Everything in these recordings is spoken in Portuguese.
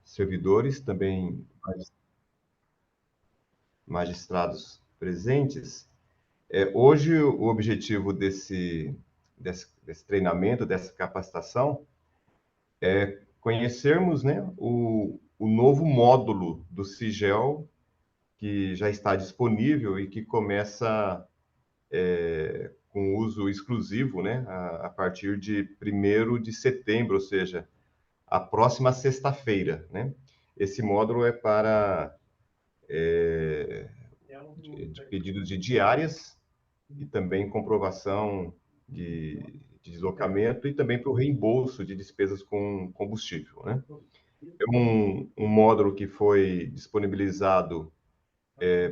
servidores, também magistrados presentes. Hoje, o objetivo desse treinamento, dessa capacitação, é conhecermos, né, o novo módulo do Sigel, que já está disponível e que começa com uso exclusivo, né, a partir de 1º de setembro, ou seja, a próxima sexta-feira, né? Esse módulo é para de pedidos de diárias e também comprovação de deslocamento e também para o reembolso de despesas com combustível, né? É um módulo que foi disponibilizado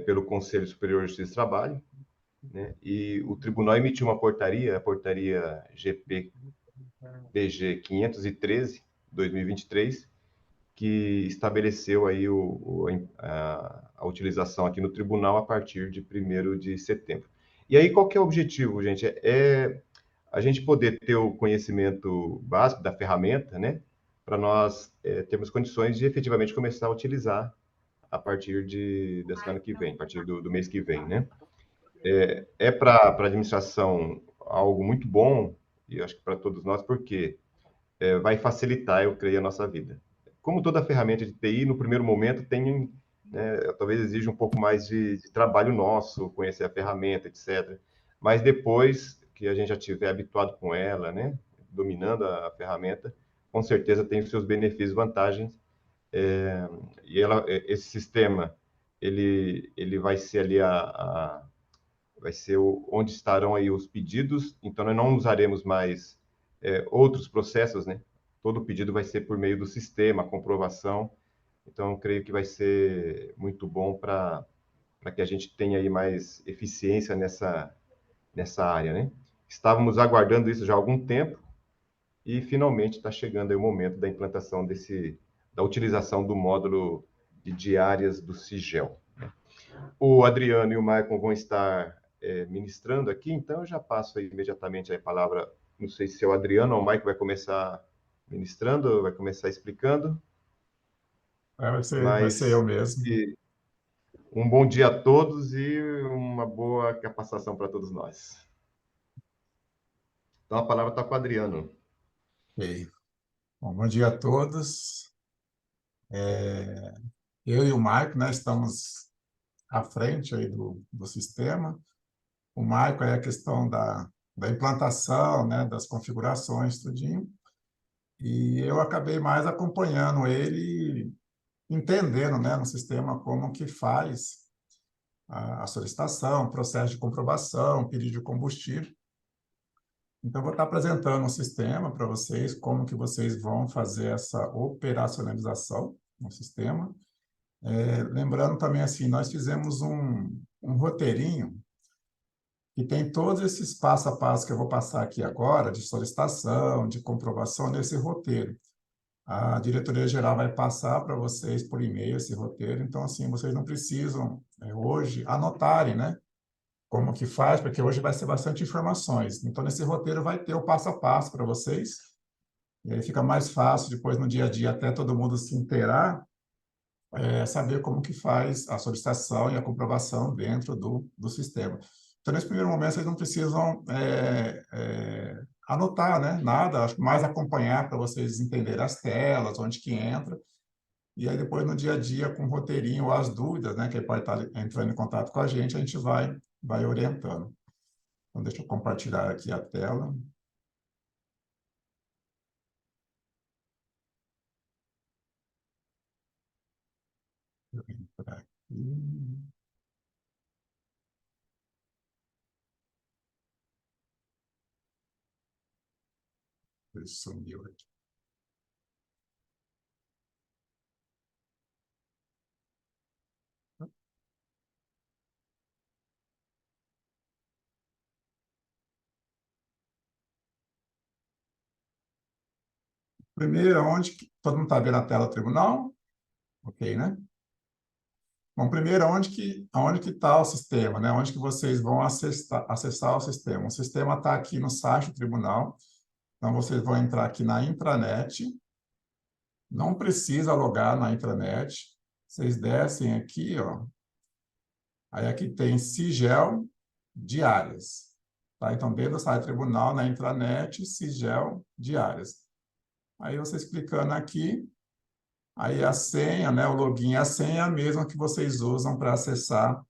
pelo Conselho Superior de Justiça e Trabalho, né? E o tribunal emitiu uma portaria, a portaria GP-BG 513, 2023, que estabeleceu aí a utilização aqui no tribunal a partir de 1º de setembro. E aí, qual que é o objetivo, gente? É a gente poder ter o conhecimento básico da ferramenta, né? Para nós termos condições de efetivamente começar a utilizar a partir da semana que vem, a partir do mês que vem, né? Para a administração algo muito bom, e acho que para todos nós, porque vai facilitar, eu creio, a nossa vida. Como toda ferramenta de TI, no primeiro momento tem, né, talvez exija um pouco mais de trabalho nosso, conhecer a ferramenta, etc. Mas depois que a gente já estiver habituado com ela, né, dominando a ferramenta, com certeza tem os seus benefícios e vantagens. Esse sistema, ele vai ser ali vai ser onde estarão aí os pedidos, então nós não usaremos mais outros processos, né? Todo pedido vai ser por meio do sistema, a comprovação, então eu creio que vai ser muito bom para que a gente tenha aí mais eficiência nessa área, né? Estávamos aguardando isso já há algum tempo e finalmente está chegando aí o momento da implantação da utilização do módulo de diárias do Sigel. O Adriano e o Maicon vão estar ministrando aqui, então eu já passo aí imediatamente a palavra, não sei se é o Adriano ou o Maicon vai começar ministrando, vai começar explicando. Vai ser eu mesmo. Um bom dia a todos e uma boa capacitação para todos nós. Então a palavra está com o Adriano. Ok. Bom dia a todos. Eu e o Maico, né, estamos à frente aí do sistema. O Maico é a questão da implantação, né, das configurações, tudinho. E eu acabei mais acompanhando ele, entendendo, né, no sistema como que faz a solicitação, processo de comprovação, pedido de combustível. Então, vou estar apresentando um sistema para vocês, como que vocês vão fazer essa operacionalização no sistema. Lembrando também, assim, nós fizemos um roteirinho que tem todos esses passo a passo que eu vou passar aqui agora, de solicitação, de comprovação, nesse roteiro. A diretoria-geral vai passar para vocês por e-mail esse roteiro, então, assim, vocês não precisam, hoje, anotarem, né? Como que faz, porque hoje vai ser bastante informações. Então, nesse roteiro vai ter o passo a passo para vocês, e aí fica mais fácil, depois, no dia a dia, até todo mundo se inteirar, saber como que faz a solicitação e a comprovação dentro do sistema. Então, nesse primeiro momento, vocês não precisam anotar, né? Nada, acho que mais acompanhar para vocês entenderem as telas, onde que entra, e aí depois, no dia a dia, com o roteirinho ou as dúvidas, né, que pode estar entrando em contato com a gente vai orientando. Então, deixa eu compartilhar aqui a tela. Deixa eu entrar aqui. Ele sumiu aqui. Primeiro, onde que... Todo mundo está vendo a tela do tribunal? Ok, né? Bom, primeiro, onde que está o sistema, né? Onde que vocês vão acessar o sistema? O sistema está aqui no site do tribunal. Então, vocês vão entrar aqui na intranet. Não precisa logar na intranet. Vocês descem aqui, ó. Aí aqui tem Sigel diárias. Tá? Então, dentro do site do tribunal, na intranet, Sigel diárias. Aí vocês clicando aqui, aí a senha, né, o login e a senha é a mesma que vocês usam para acessar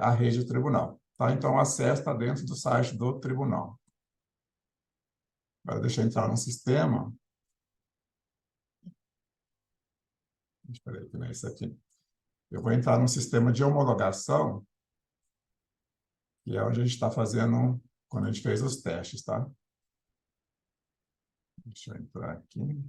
a rede do tribunal. Tá? Então, o acesso está dentro do site do tribunal. Agora, deixa eu entrar no sistema. Espera aí, que não é isso aqui. Eu vou entrar no sistema de homologação, que é onde a gente está fazendo, quando a gente fez os testes, tá? Deixa eu entrar aqui.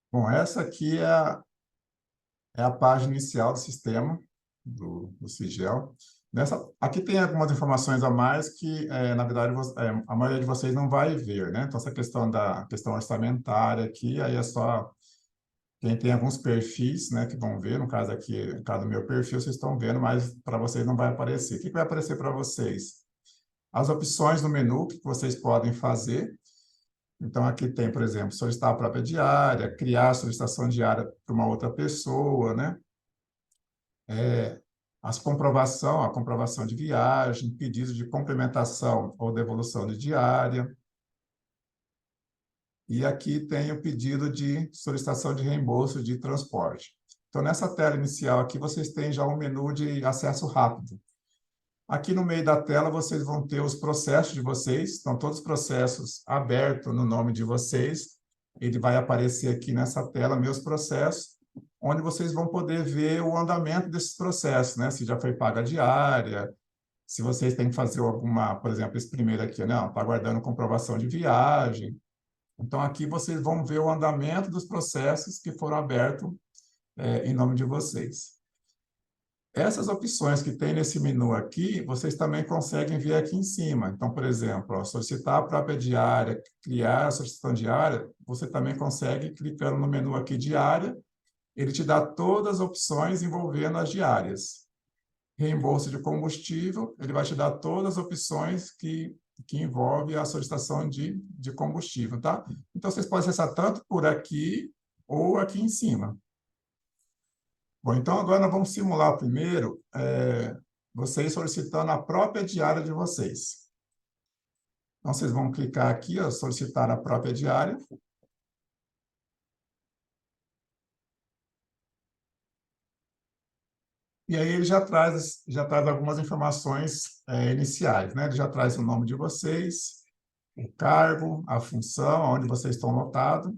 Bom, essa aqui é a página inicial do sistema, do Sigel. Aqui tem algumas informações a mais que, na verdade, a maioria de vocês não vai ver, né? Então, essa questão da questão orçamentária aqui, aí é só quem tem alguns perfis, né, que vão ver. No caso aqui, no caso do meu perfil, vocês estão vendo, mas para vocês não vai aparecer. O que vai aparecer para vocês? As opções do menu que vocês podem fazer. Então, aqui tem, por exemplo, solicitar a própria diária, criar a solicitação diária para uma outra pessoa, né? A comprovação de viagem, pedido de complementação ou devolução de diária. E aqui tem o pedido de solicitação de reembolso de transporte. Então, nessa tela inicial aqui, vocês têm já um menu de acesso rápido. Aqui no meio da tela, vocês vão ter os processos de vocês. Estão todos os processos abertos no nome de vocês. Ele vai aparecer aqui nessa tela, meus processos, onde vocês vão poder ver o andamento desses processos, né? Se já foi paga a diária, se vocês têm que fazer alguma, por exemplo, esse primeiro aqui, não, está aguardando comprovação de viagem. Então, aqui vocês vão ver o andamento dos processos que foram abertos em nome de vocês. Essas opções que tem nesse menu aqui, vocês também conseguem ver aqui em cima. Então, por exemplo, ó, solicitar a própria diária, criar a solicitação diária, você também consegue, clicando no menu aqui diária, ele te dá todas as opções envolvendo as diárias. Reembolso de combustível, ele vai te dar todas as opções que envolve a solicitação de combustível, tá? Então, vocês podem acessar tanto por aqui ou aqui em cima. Bom, então agora nós vamos simular primeiro vocês solicitando a própria diária de vocês. Então, vocês vão clicar aqui, ó, solicitar a própria diária. E aí ele já traz algumas informações iniciais, né? Ele já traz o nome de vocês, o cargo, a função, onde vocês estão lotados,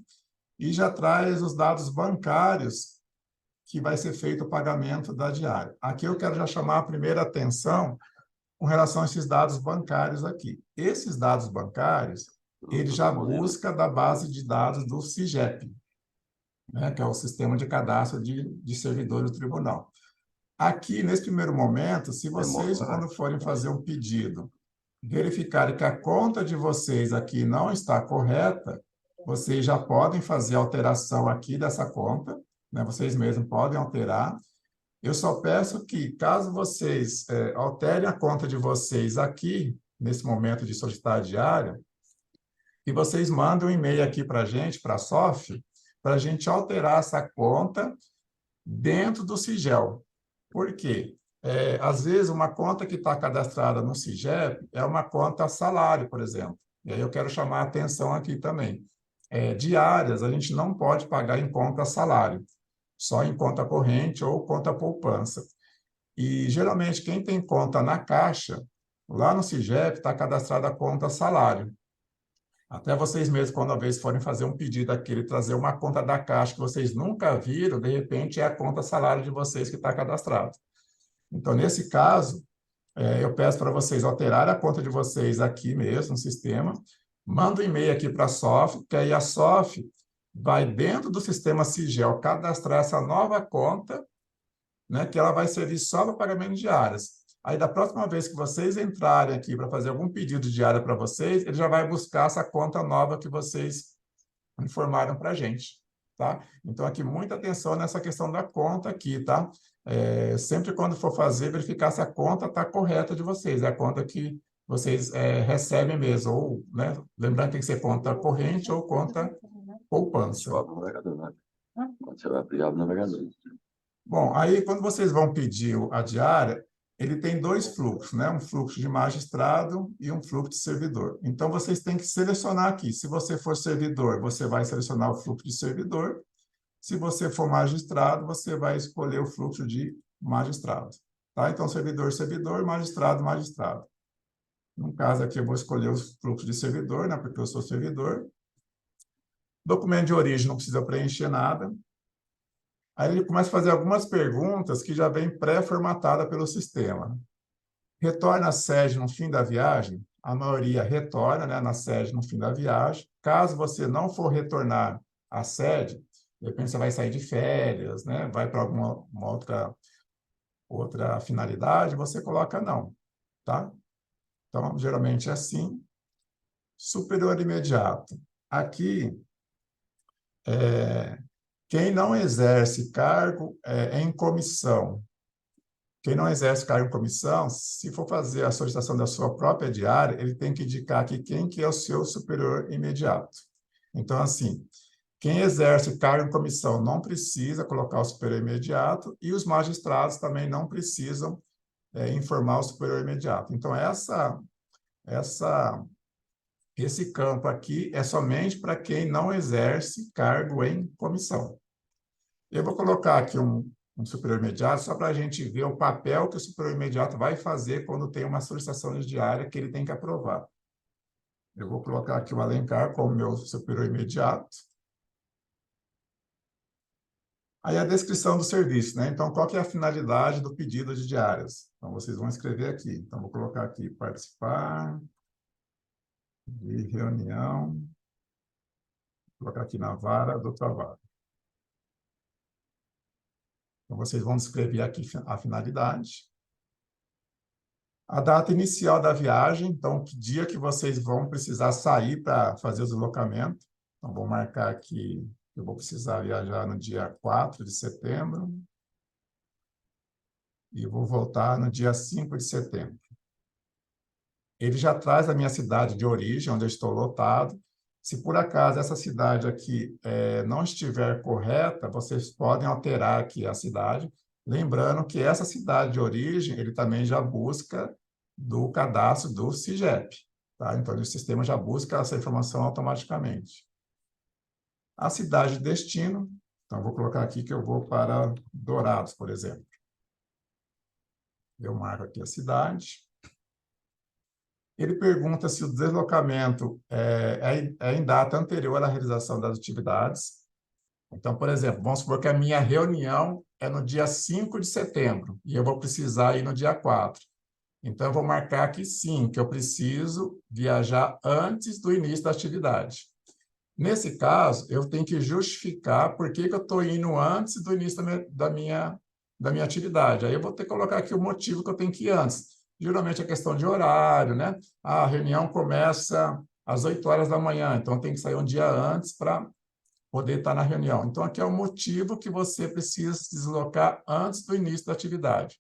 e já traz os dados bancários que vai ser feito o pagamento da diária. Aqui eu quero já chamar a primeira atenção com relação a esses dados bancários aqui. Esses dados bancários, ele já busca da base de dados do SIGEP, né, que é o Sistema de Cadastro de Servidores do Tribunal. Aqui, nesse primeiro momento, se vocês, quando forem fazer um pedido, verificarem que a conta de vocês aqui não está correta, vocês já podem fazer alteração aqui dessa conta, né? Vocês mesmos podem alterar. Eu só peço que, caso vocês alterem a conta de vocês aqui, nesse momento de solicitar a diária, que vocês mandem um e-mail aqui para a gente, para a SOF, para a gente alterar essa conta dentro do Sigel. Por quê? Às vezes, uma conta que está cadastrada no SIGEP é uma conta salário, por exemplo. E aí eu quero chamar a atenção aqui também. Diárias, a gente não pode pagar em conta salário, só em conta corrente ou conta poupança. E, geralmente, quem tem conta na Caixa, lá no SIGEP, está cadastrada a conta salário. Até vocês mesmos, quando uma vez forem fazer um pedido aqui, trazer uma conta da Caixa que vocês nunca viram, de repente é a conta salário de vocês que está cadastrado. Então, nesse caso, eu peço para vocês alterarem a conta de vocês aqui mesmo no sistema, manda um e-mail aqui para a SOF, que aí a SOF vai dentro do sistema Sigel cadastrar essa nova conta né, que ela vai servir só para pagamento de diárias. Aí, da próxima vez que vocês entrarem aqui para fazer algum pedido de diária para vocês, ele já vai buscar essa conta nova que vocês informaram para a gente, tá? Então, aqui, muita atenção nessa questão da conta aqui, tá? Sempre quando for fazer, verificar se a conta está correta de vocês, é a conta que vocês recebem mesmo, ou, né? Lembrando que tem que ser conta corrente ou conta poupança. Quando você vai aplicar o navegador. Bom, aí quando vocês vão pedir a diária, ele tem dois fluxos, né? Um fluxo de magistrado e um fluxo de servidor. Então, vocês têm que selecionar aqui. Se você for servidor, você vai selecionar o fluxo de servidor. Se você for magistrado, você vai escolher o fluxo de magistrado. Tá? Então, servidor, servidor, magistrado, magistrado. No caso aqui, eu vou escolher o fluxo de servidor, né? Porque eu sou servidor. Documento de origem, não precisa preencher nada. Aí ele começa a fazer algumas perguntas que já vem pré-formatada pelo sistema. Retorna à sede no fim da viagem? A maioria retorna, né, na sede no fim da viagem. Caso você não for retornar à sede, de repente você vai sair de férias, né, vai para alguma outra finalidade, você coloca não, tá? Então, geralmente é assim. Superior imediato. Aqui, quem não exerce cargo em comissão, quem não exerce cargo em comissão, se for fazer a solicitação da sua própria diária, ele tem que indicar aqui quem que é o seu superior imediato. Então, assim, quem exerce cargo em comissão não precisa colocar o superior imediato e os magistrados também não precisam informar o superior imediato. Então, esse campo aqui é somente para quem não exerce cargo em comissão. Eu vou colocar aqui um superior imediato só para a gente ver o papel que o superior imediato vai fazer quando tem uma solicitação de diária que ele tem que aprovar. Eu vou colocar aqui o Alencar como meu superior imediato. Aí a descrição do serviço, né? Então, qual que é a finalidade do pedido de diárias? Então, vocês vão escrever aqui. Então, vou colocar aqui, participar de reunião. Vou colocar aqui na vara do trabalho. Então, vocês vão escrever aqui a finalidade. A data inicial da viagem, então, que dia que vocês vão precisar sair para fazer o deslocamento. Então, vou marcar aqui que eu vou precisar viajar no dia 4 de setembro e vou voltar no dia 5 de setembro. Ele já traz a minha cidade de origem, onde eu estou lotado. Se por acaso essa cidade aqui não estiver correta, vocês podem alterar aqui a cidade, lembrando que essa cidade de origem, ele também já busca do cadastro do CIGEP. Tá? Então, o sistema já busca essa informação automaticamente. A cidade de destino, então, vou colocar aqui que eu vou para Dourados, por exemplo. Eu marco aqui a cidade. Ele pergunta se o deslocamento é em data anterior à realização das atividades. Então, por exemplo, vamos supor que a minha reunião é no dia 5 de setembro e eu vou precisar ir no dia 4. Então, eu vou marcar aqui sim, que eu preciso viajar antes do início da atividade. Nesse caso, eu tenho que justificar por que eu estou indo antes do início da minha atividade. Aí eu vou ter que colocar aqui o motivo que eu tenho que ir antes. Geralmente é questão de horário, né? A reunião começa às 8 horas da manhã, então tem que sair um dia antes para poder estar na reunião. Então, aqui é o motivo que você precisa se deslocar antes do início da atividade.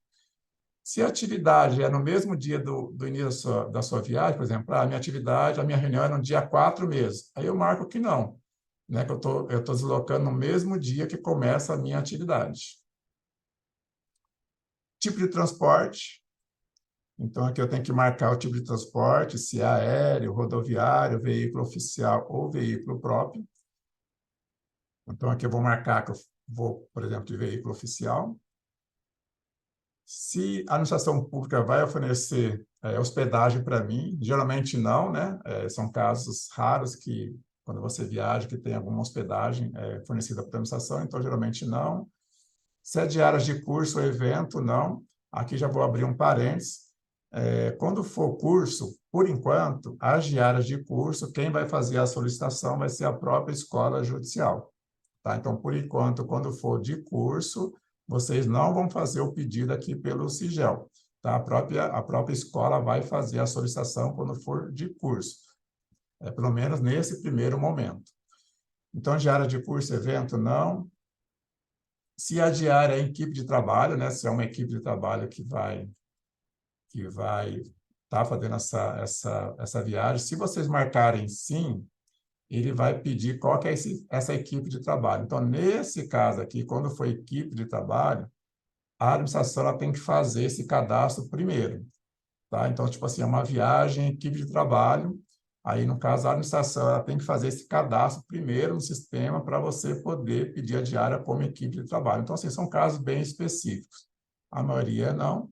Se a atividade é no mesmo dia do início da sua viagem, por exemplo, a minha reunião é no dia 4 mesmo, aí eu marco que não, né? Que eu estou deslocando no mesmo dia que começa a minha atividade. Tipo de transporte. Então, aqui eu tenho que marcar o tipo de transporte, se é aéreo, rodoviário, veículo oficial ou veículo próprio. Então, aqui eu vou marcar que eu vou, por exemplo, de veículo oficial. Se a administração pública vai oferecer hospedagem para mim, geralmente não, né? São casos raros que, quando você viaja, que tem alguma hospedagem fornecida pela administração, então, geralmente não. Se é diárias de curso ou evento, não. Aqui já vou abrir um parênteses. Quando for curso, por enquanto, as diárias de curso, quem vai fazer a solicitação vai ser a própria escola judicial. Tá? Então, por enquanto, quando for de curso, vocês não vão fazer o pedido aqui pelo Sigel, tá? A própria escola vai fazer a solicitação quando for de curso, pelo menos nesse primeiro momento. Então, diária de curso, evento, não. Se a diária é equipe de trabalho, né? Se é uma equipe de trabalho que vai estar fazendo essa viagem, se vocês marcarem sim, ele vai pedir qual que é essa equipe de trabalho. Então, nesse caso aqui, quando for equipe de trabalho, a administração ela tem que fazer esse cadastro primeiro, tá? Então, tipo assim, é uma viagem, equipe de trabalho, aí, no caso, a administração ela tem que fazer esse cadastro primeiro no sistema para você poder pedir a diária como equipe de trabalho. Então, assim, são casos bem específicos. A maioria não.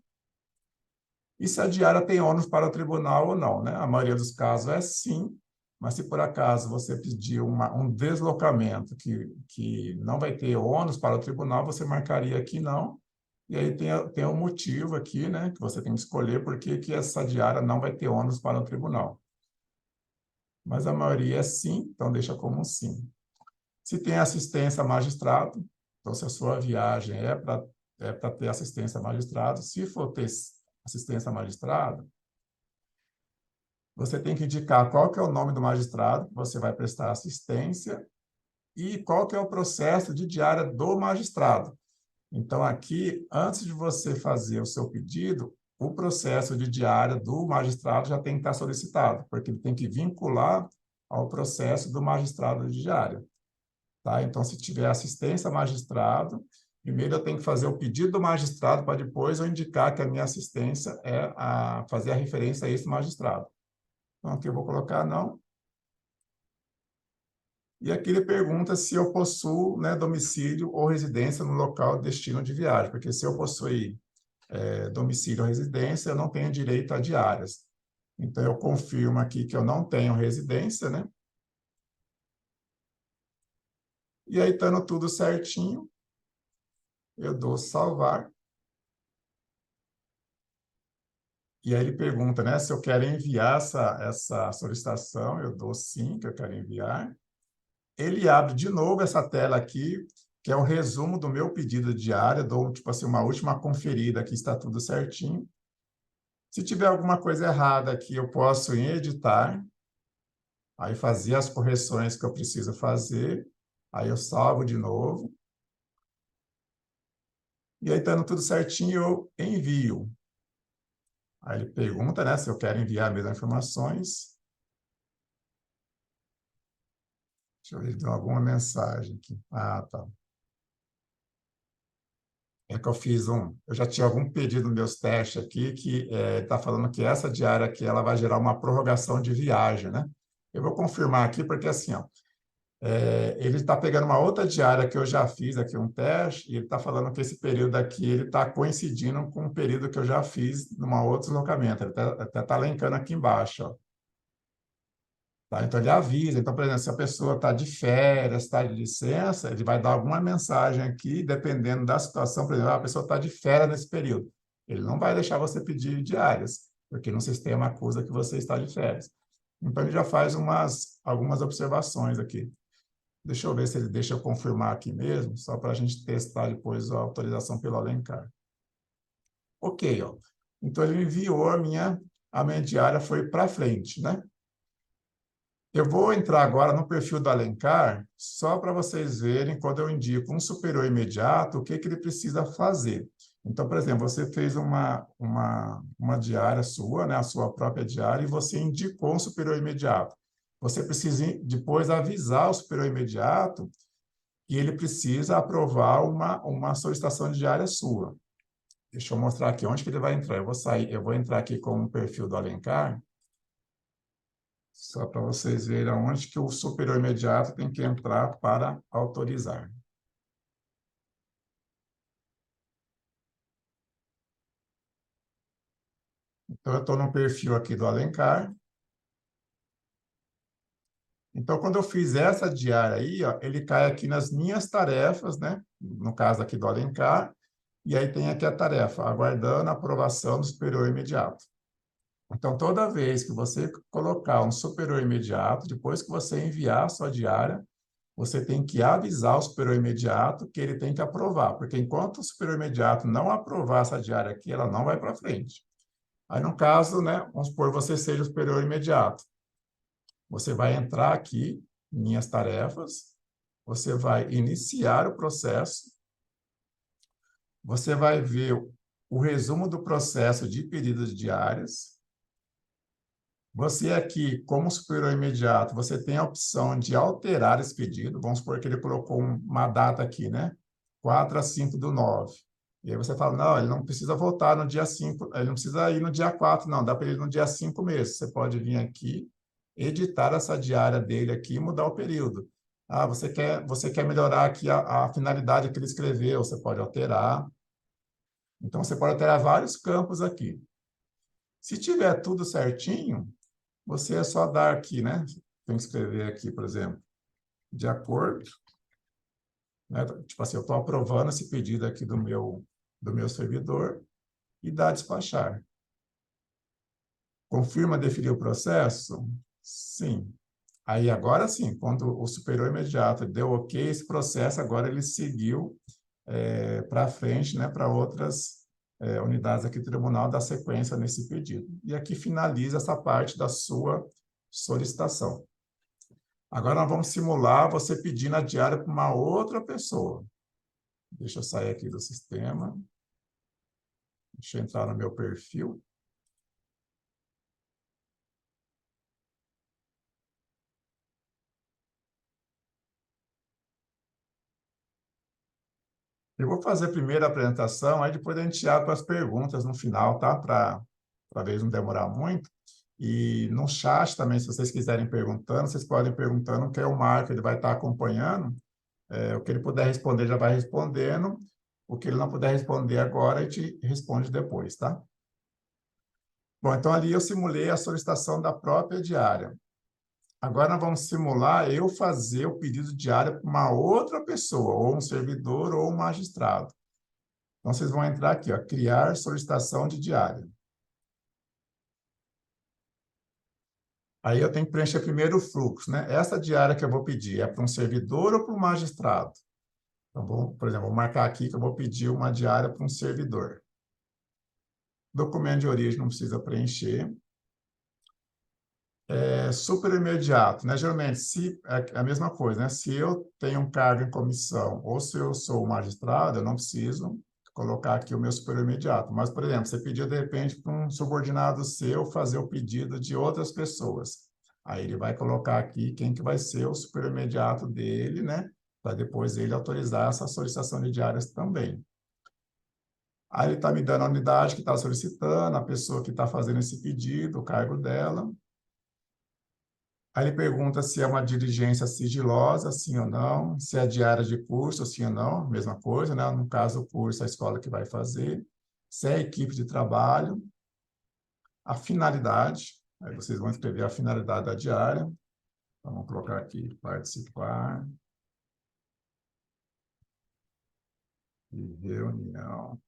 E se a diária tem ônus para o tribunal ou não, né? A maioria dos casos é sim, mas se por acaso você pedir um deslocamento que não vai ter ônus para o tribunal, você marcaria aqui não, e aí tem um motivo aqui, né, que você tem que escolher por que essa diária não vai ter ônus para o tribunal. Mas a maioria é sim, então deixa como um sim. Se tem assistência a magistrado, então se a sua viagem é para ter assistência a magistrado, se for ter assistência a magistrado, você tem que indicar qual que é o nome do magistrado que você vai prestar assistência e qual que é o processo de diária do magistrado. Então, aqui, antes de você fazer o seu pedido, o processo de diária do magistrado já tem que estar solicitado, porque ele tem que vincular ao processo do magistrado de diária. Tá? Então, se tiver assistência a magistrado, primeiro eu tenho que fazer o pedido do magistrado para depois eu indicar que a minha assistência é fazer a referência a esse magistrado. Então, aqui eu vou colocar não. E aqui ele pergunta se eu possuo, né, domicílio ou residência no local de destino de viagem, porque se eu possuir domicílio ou residência, eu não tenho direito a diárias. Então, eu confirmo aqui que eu não tenho residência, né? E aí, estando tudo certinho, eu dou salvar. E aí ele pergunta, né, se eu quero enviar essa solicitação, eu dou sim, que eu quero enviar. Ele abre de novo essa tela aqui, que é o resumo do meu pedido de diária, dou tipo assim, uma última conferida aqui, está tudo certinho. Se tiver alguma coisa errada aqui, eu posso ir em editar, aí fazer as correções que eu preciso fazer, aí eu salvo de novo. E aí, estando tudo certinho, eu envio. Aí ele pergunta, né, se eu quero enviar as mesmas informações. Deixa eu ver se tem alguma mensagem aqui. Ah, tá. É que eu fiz eu já tinha algum pedido nos meus testes aqui que está falando que essa diária aqui ela vai gerar uma prorrogação de viagem, né? Eu vou confirmar aqui porque assim, ó, ele está pegando uma outra diária que eu já fiz aqui um teste e ele está falando que esse período aqui ele está coincidindo com um período que eu já fiz numa outro deslocamento. Ele até está linkando aqui embaixo, ó. Tá? Então, ele avisa. Então, por exemplo, se a pessoa está de férias, está de licença, ele vai dar alguma mensagem aqui, dependendo da situação. Por exemplo, a pessoa está de férias nesse período. Ele não vai deixar você pedir diárias, porque no sistema acusa que você está de férias. Então, ele já faz algumas observações aqui. Deixa eu ver se ele deixa eu confirmar aqui mesmo, só para a gente testar depois a autorização pelo Alencar. Ok, ó. Então, ele enviou a minha diária, foi para frente, né? Eu vou entrar agora no perfil do Alencar, só para vocês verem, quando eu indico um superior imediato, o que ele precisa fazer. Então, por exemplo, você fez uma diária sua, né, a sua própria diária, e você indicou um superior imediato. Você precisa depois avisar o superior imediato que ele precisa aprovar uma solicitação de diária sua. Deixa eu mostrar aqui onde que ele vai entrar. Eu vou entrar aqui com o perfil do Alencar, só para vocês verem aonde que o superior imediato tem que entrar para autorizar. Então, eu estou no perfil aqui do Alencar. Então, quando eu fiz essa diária aí, ó, ele cai aqui nas minhas tarefas, né? No caso aqui do Alencar, e aí tem aqui a tarefa, aguardando a aprovação do superior imediato. Então, toda vez que você colocar um superior imediato, depois que você enviar a sua diária, você tem que avisar o superior imediato que ele tem que aprovar, porque enquanto o superior imediato não aprovar essa diária aqui, ela não vai para frente. Aí, no caso, né, vamos supor você seja o superior imediato. Você vai entrar aqui em minhas tarefas, você vai iniciar o processo, você vai ver o resumo do processo de pedidos diários. Você aqui, como superior imediato, você tem a opção de alterar esse pedido. Vamos supor que ele colocou uma data aqui, né? 4/5/9. E aí você fala, não, ele não precisa voltar no dia 5, ele não precisa ir no dia 4, não, dá para ele ir no dia 5 mesmo. Você pode vir aqui, editar essa diária dele aqui e mudar o período. Ah, você quer melhorar aqui a finalidade que ele escreveu, você pode alterar. Então, você pode alterar vários campos aqui. Se tiver tudo certinho, você é só dar aqui, né? Tem que escrever aqui, por exemplo, de acordo, né? Tipo assim, eu estou aprovando esse pedido aqui do meu servidor e dar despachar. Confirma definir o processo? Sim. Aí, agora sim, quando o superior imediato deu OK, esse processo, agora ele seguiu para frente, né, para outras unidades aqui do tribunal, dar sequência nesse pedido. E aqui finaliza essa parte da sua solicitação. Agora nós vamos simular você pedindo a diária para uma outra pessoa. Deixa eu sair aqui do sistema. Deixa eu entrar no meu perfil. Eu vou fazer primeiro a apresentação, aí depois a gente abre para as perguntas no final, tá? Para a vez não demorar muito. E no chat também, se vocês quiserem perguntando, vocês podem ir perguntando, que é o Marco, ele vai estar acompanhando. O que ele puder responder, já vai respondendo. O que ele não puder responder agora, a gente responde depois, tá? Bom, então ali eu simulei a solicitação da própria diária. Agora nós vamos simular eu fazer o pedido de diária para uma outra pessoa, ou um servidor ou um magistrado. Então, vocês vão entrar aqui, ó, criar solicitação de diária. Aí eu tenho que preencher primeiro o fluxo, né? Essa diária que eu vou pedir é para um servidor ou para um magistrado? Então, por exemplo, vou marcar aqui que eu vou pedir uma diária para um servidor. Documento de origem não precisa preencher. Super imediato, né? Geralmente, se é a mesma coisa, né? Se eu tenho um cargo em comissão ou se eu sou magistrado, eu não preciso colocar aqui o meu superior imediato. Mas, por exemplo, você pediu, de repente, para um subordinado seu fazer o pedido de outras pessoas. Aí ele vai colocar aqui quem que vai ser o superior imediato dele, né? Para depois ele autorizar essa solicitação de diárias também. Aí ele está me dando a unidade que está solicitando, a pessoa que está fazendo esse pedido, o cargo dela. Aí ele pergunta se é uma diligência sigilosa, sim ou não, se é diária de curso, sim ou não, mesma coisa, né? No caso, o curso, a escola que vai fazer, se é equipe de trabalho, a finalidade, aí vocês vão escrever a finalidade da diária, então, vamos colocar aqui, participar de reunião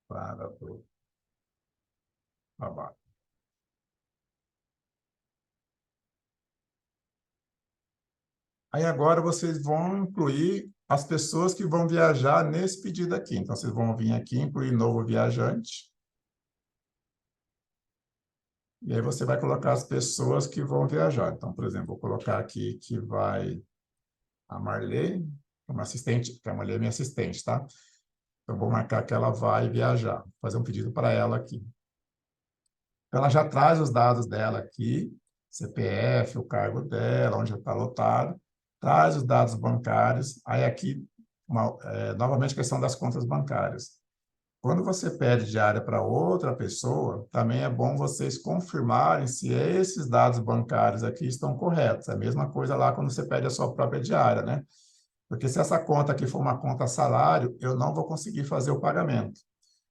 para o trabalho. Aí agora vocês vão incluir as pessoas que vão viajar nesse pedido aqui. Então, vocês vão vir aqui, incluir novo viajante. E aí você vai colocar as pessoas que vão viajar. Então, por exemplo, vou colocar aqui que vai a Marley, uma assistente, que a Marley é minha assistente, tá? Então, vou marcar que ela vai viajar. Vou fazer um pedido para ela aqui. Então, ela já traz os dados dela aqui, CPF, o cargo dela, onde está lotado, traz os dados bancários, aí aqui, novamente, a questão das contas bancárias. Quando você pede diária para outra pessoa, também é bom vocês confirmarem se esses dados bancários aqui estão corretos. É a mesma coisa lá quando você pede a sua própria diária, né? Porque se essa conta aqui for uma conta salário, eu não vou conseguir fazer o pagamento.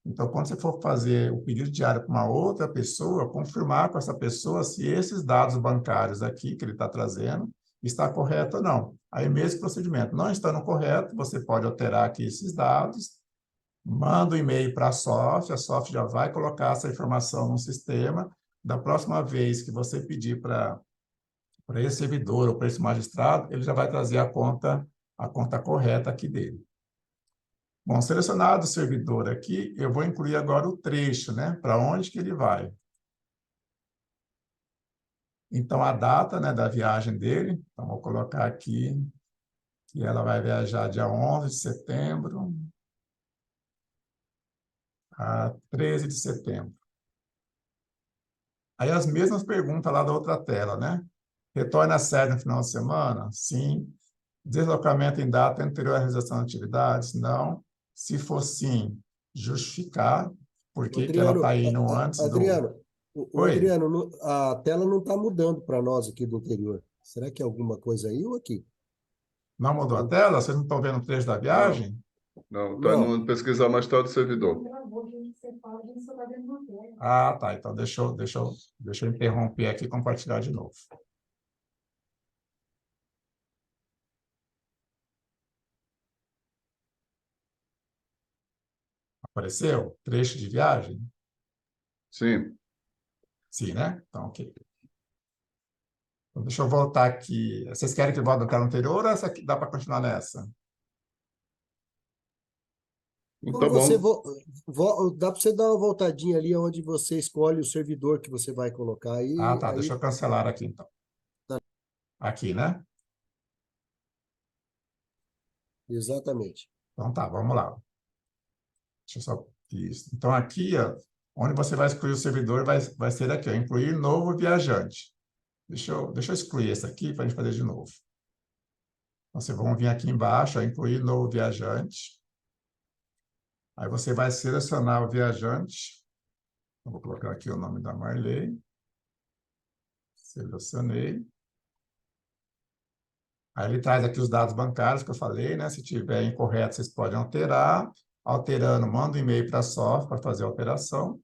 Então, quando você for fazer o pedido diário para uma outra pessoa, confirmar com essa pessoa se esses dados bancários aqui que ele está trazendo está correto ou não. Aí, mesmo procedimento. Não estando correto, você pode alterar aqui esses dados, manda um e-mail para a SOF já vai colocar essa informação no sistema. Da próxima vez que você pedir para para esse servidor ou para esse magistrado, ele já vai trazer a conta correta aqui dele. Bom, selecionado o servidor aqui, eu vou incluir agora o trecho, né? Para onde que ele vai. Então, a data, né, da viagem dele, então vou colocar aqui que ela vai viajar dia 11 de setembro a 13 de setembro. Aí as mesmas perguntas lá da outra tela, né? Retorna à sede no final de semana? Sim. Deslocamento em data anterior à realização de atividades? Não. Se for sim, justificar por que que ela está indo antes do... Adriano, Oi, Adriano, a tela não está mudando para nós aqui do interior. Será que é alguma coisa aí ou aqui? não mudou a tela? Vocês não estão vendo o trecho da viagem? Não, tá Não. no pesquisar mais tarde do servidor. Ah, tá. Então, deixa eu interromper aqui e compartilhar de novo. Apareceu? Trecho de viagem? Sim. Sim, né? Então, ok. Então, deixa eu voltar aqui. Vocês querem que eu volte na tela anterior ou essa aqui dá para continuar nessa? Tá Você bom. dá para você dar uma voltadinha ali onde você escolhe o servidor que você vai colocar Ah, aí, tá. Deixa eu cancelar aqui, então. Aqui, né? exatamente. Então, tá. Vamos lá. Deixa eu só... Isso. Então, aqui, ó, onde você vai excluir o servidor, vai ser aqui, ó, incluir novo viajante. Deixa eu excluir esse aqui para a gente fazer de novo. Então, vocês vão vir aqui embaixo, ó, incluir novo viajante. Aí você vai selecionar o viajante. Eu vou colocar aqui o nome da Marley. Selecionei. Aí ele traz aqui os dados bancários que eu falei, né? Se tiver incorreto, vocês podem alterar. Alterando, manda um e-mail para a SOF para fazer a alteração.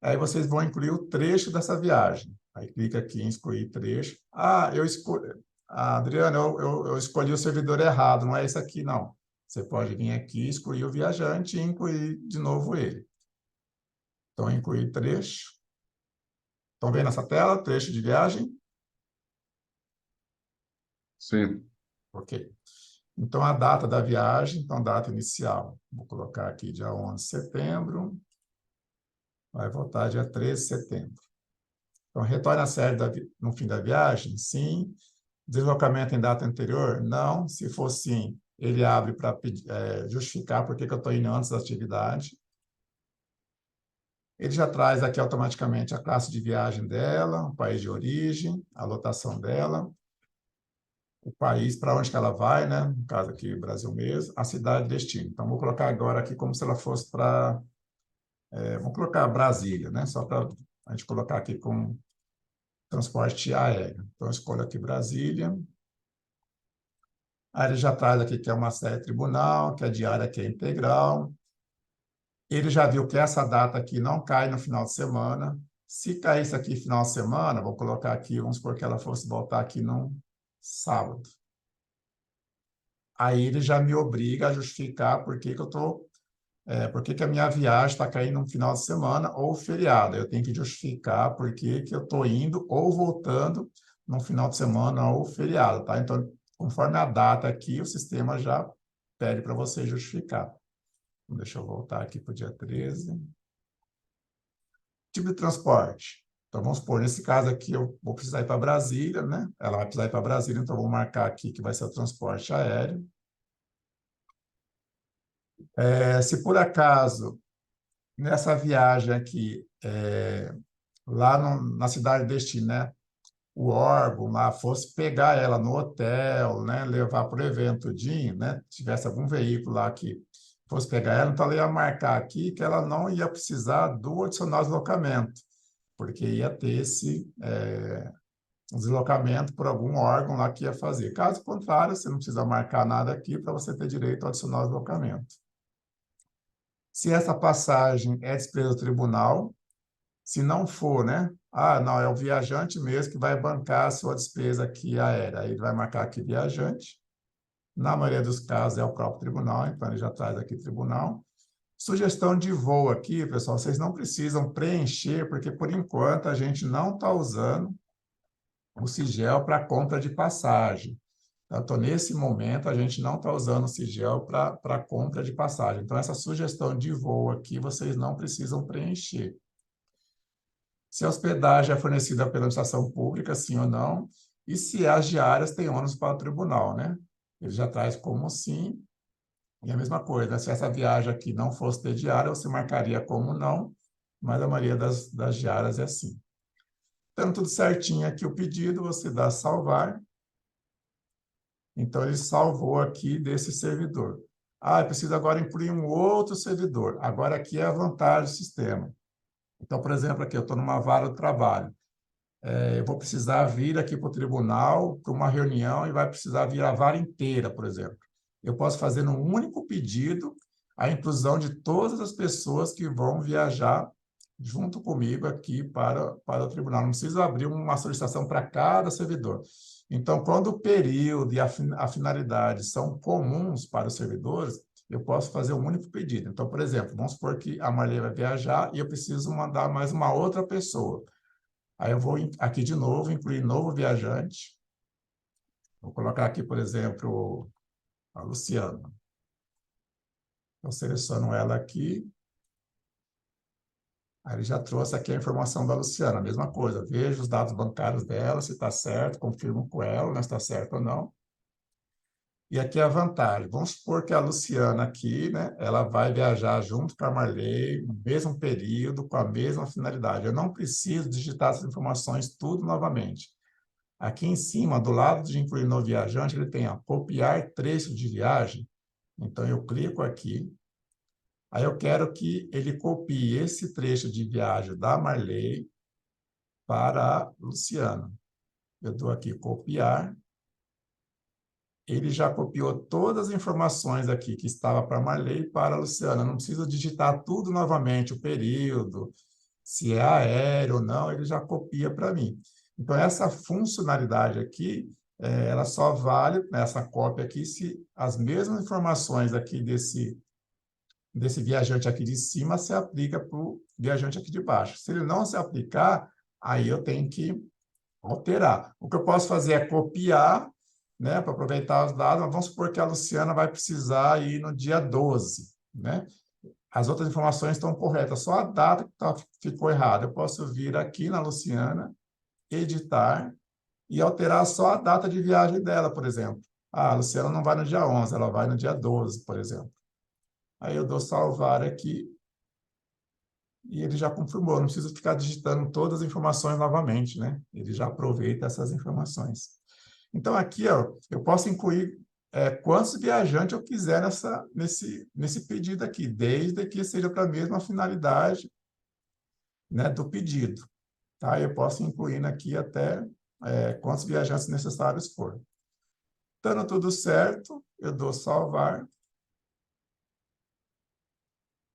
Aí vocês vão incluir o trecho dessa viagem. Aí clica aqui em excluir trecho. Ah, Adriano, eu escolhi o servidor errado, não é esse aqui, não. Você pode vir aqui, excluir o viajante e incluir de novo ele. Então, incluir trecho. Estão vendo essa tela? Trecho de viagem? Sim. Ok. Então, a data da viagem, então, data inicial. Vou colocar aqui dia 11 de setembro. Vai voltar dia 13 de setembro. Então, retorna a sede no fim da viagem? Sim. Deslocamento em data anterior? Não. Se for sim, ele abre para justificar por que eu estou indo antes da atividade. Ele já traz aqui automaticamente a classe de viagem dela, o país de origem, a lotação dela, o país para onde que ela vai, né? No caso aqui, Brasil mesmo, a cidade de destino. Então, vou colocar agora aqui como se ela fosse para... vamos colocar Brasília, né? Só para a gente colocar aqui com transporte aéreo. Então, eu escolho aqui Brasília. Aí ele já traz aqui que é uma sede tribunal, que a diária aqui é integral. Ele já viu que essa data aqui não cai no final de semana. Se caísse aqui final de semana, vou colocar aqui, vamos supor que ela fosse voltar aqui no sábado. Aí ele já me obriga a justificar por que que a minha viagem está caindo no final de semana ou feriado. Eu tenho que justificar por que que eu estou indo ou voltando no final de semana ou feriado, tá? Então, conforme a data aqui, o sistema já pede para você justificar. Deixa eu voltar aqui para o dia 13. Tipo de transporte. Então, vamos supor, nesse caso aqui, eu vou precisar ir para Brasília, né? Ela vai precisar ir para Brasília, então eu vou marcar aqui que vai ser o transporte aéreo. Se por acaso, nessa viagem aqui, lá na cidade de destino, né? O órgão lá fosse pegar ela no hotel, né? Levar para o evento, né? Tivesse algum veículo lá que fosse pegar ela, então ela ia marcar aqui que ela não ia precisar do adicional deslocamento, porque ia ter esse deslocamento por algum órgão lá que ia fazer. Caso contrário, você não precisa marcar nada aqui para você ter direito ao adicional deslocamento. Se essa passagem é despesa do tribunal, se não for, né? Ah, não, é o viajante mesmo que vai bancar a sua despesa aqui aérea. Aí ele vai marcar aqui viajante. Na maioria dos casos é o próprio tribunal, então ele já traz aqui tribunal. Sugestão de voo aqui, pessoal, vocês não precisam preencher, porque por enquanto a gente não está usando o Sigel para compra de passagem. Então, nesse momento, a gente não está usando o Sigel para compra de passagem. Então, essa sugestão de voo aqui, vocês não precisam preencher. Se a hospedagem é fornecida pela administração pública, sim ou não, e se as diárias têm ônus para o tribunal, né? Ele já traz como sim, e a mesma coisa, né? Se essa viagem aqui não fosse ter diária, você marcaria como não, mas a maioria das diárias é sim. Então, tudo certinho aqui o pedido, você dá salvar. Então, ele salvou aqui desse servidor. Ah, eu preciso agora incluir um outro servidor. Agora, aqui é a vantagem do sistema. Então, por exemplo, aqui eu estou numa vara do trabalho. Eu vou precisar vir aqui para o tribunal para uma reunião e vai precisar vir a vara inteira, por exemplo. Eu posso fazer num único pedido a inclusão de todas as pessoas que vão viajar junto comigo aqui para o tribunal. Não preciso abrir uma solicitação para cada servidor. Então, quando o período e a finalidade são comuns para os servidores, eu posso fazer um único pedido. Então, por exemplo, vamos supor que a Marley vai viajar e eu preciso mandar mais uma outra pessoa. Aí eu vou aqui de novo, incluir novo viajante. Vou colocar aqui, por exemplo, a Luciana. Eu seleciono ela aqui. Aí ele já trouxe aqui a informação da Luciana, a mesma coisa. Vejo os dados bancários dela, se está certo, confirmo com ela, se está certo ou não. E aqui é a vantagem. Vamos supor que a Luciana aqui, né, ela vai viajar junto com a Marley, no mesmo período, com a mesma finalidade. Eu não preciso digitar essas informações tudo novamente. Aqui em cima, do lado de incluir no viajante, ele tem a copiar trecho de viagem. Então, eu clico aqui. Aí eu quero que ele copie esse trecho de viagem da Marley para a Luciana. Eu dou aqui copiar. Ele já copiou todas as informações aqui que estava para a Marley para a Luciana. Não precisa digitar tudo novamente, o período, se é aéreo ou não, ele já copia para mim. Então, essa funcionalidade aqui, ela só vale, nessa cópia aqui, se as mesmas informações aqui desse viajante aqui de cima se aplica para o viajante aqui de baixo. Se ele não se aplicar, aí eu tenho que alterar. O que eu posso fazer é copiar, né, para aproveitar os dados, mas vamos supor que a Luciana vai precisar ir no dia 12, né? As outras informações estão corretas, só a data que ficou errada. Eu posso vir aqui na Luciana, editar e alterar só a data de viagem dela, por exemplo. Ah, a Luciana não vai no dia 11, ela vai no dia 12, por exemplo. Aí eu dou salvar aqui e ele já confirmou. Não preciso ficar digitando todas as informações novamente, né? Ele já aproveita essas informações. Então, aqui, ó, eu posso incluir quantos viajantes eu quiser nesse pedido aqui, desde que seja para a mesma finalidade, né, do pedido. Tá? Eu posso incluir aqui até quantos viajantes necessários for. Estando tudo certo, eu dou salvar.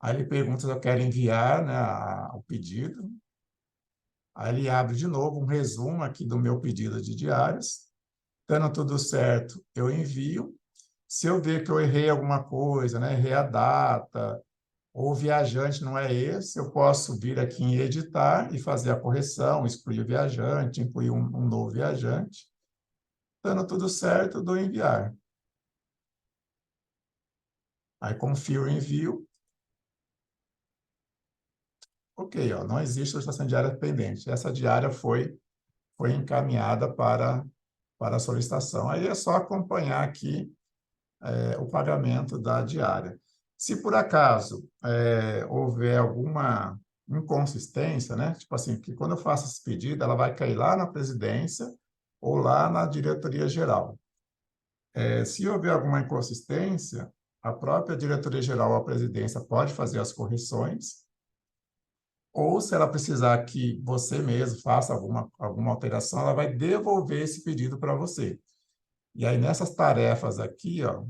Aí ele pergunta se eu quero enviar, né, o pedido. Aí ele abre de novo um resumo aqui do meu pedido de diárias. Estando tudo certo, eu envio. Se eu ver que eu errei alguma coisa, né, errei a data, ou o viajante não é esse, eu posso vir aqui em editar e fazer a correção, excluir o viajante, incluir um novo viajante. Estando tudo certo, eu dou enviar. Aí confio o envio. Ok, ó, não existe solicitação diária pendente. Essa diária foi encaminhada para a solicitação. Aí é só acompanhar aqui o pagamento da diária. Se por acaso houver alguma inconsistência, né? Tipo assim, que quando eu faço esse pedido, ela vai cair lá na presidência ou lá na diretoria geral. Se houver alguma inconsistência, a própria diretoria geral ou a presidência pode fazer as correções, ou se ela precisar que você mesmo faça alguma alteração, ela vai devolver esse pedido para você. E aí, nessas tarefas aqui, ó,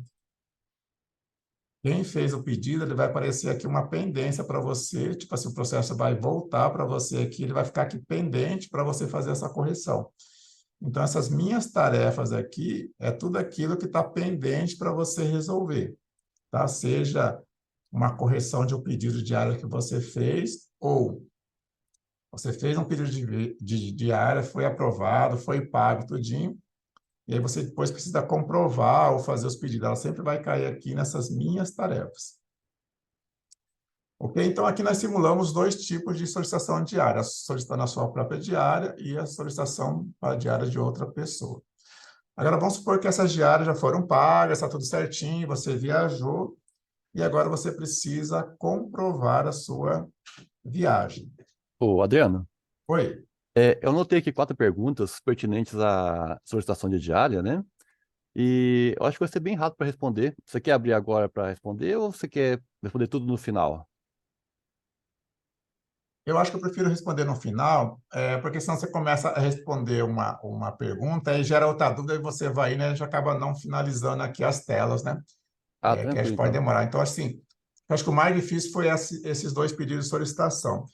quem fez o pedido, ele vai aparecer aqui uma pendência para você, tipo assim, o processo vai voltar para você aqui, ele vai ficar aqui pendente para você fazer essa correção. Então, essas minhas tarefas aqui, é tudo aquilo que está pendente para você resolver, tá? Seja uma correção de um pedido diário que você fez, ou Você fez um pedido de diária, foi aprovado, foi pago tudinho, e aí você depois precisa comprovar ou fazer os pedidos. Ela sempre vai cair aqui nessas minhas tarefas. Ok? Então, aqui nós simulamos dois tipos de solicitação diária, a solicitando a sua própria diária e a solicitação para a diária de outra pessoa. Agora, vamos supor que essas diárias já foram pagas, está tudo certinho, você viajou, e agora você precisa comprovar a sua viagem. Ô, Adriano, Oi? eu notei aqui 4 perguntas pertinentes à solicitação de diária, né? E eu acho que vai ser bem rápido para responder. Você quer abrir agora para responder ou você quer responder tudo no final? Eu acho que eu prefiro responder no final, porque senão você começa a responder uma pergunta e gera outra dúvida e você vai, né, já acaba não finalizando aqui as telas, né? Ah, Que acho tranquilo, que pode então. demorar. Então, assim, eu acho que o mais difícil foi esses dois pedidos de solicitação.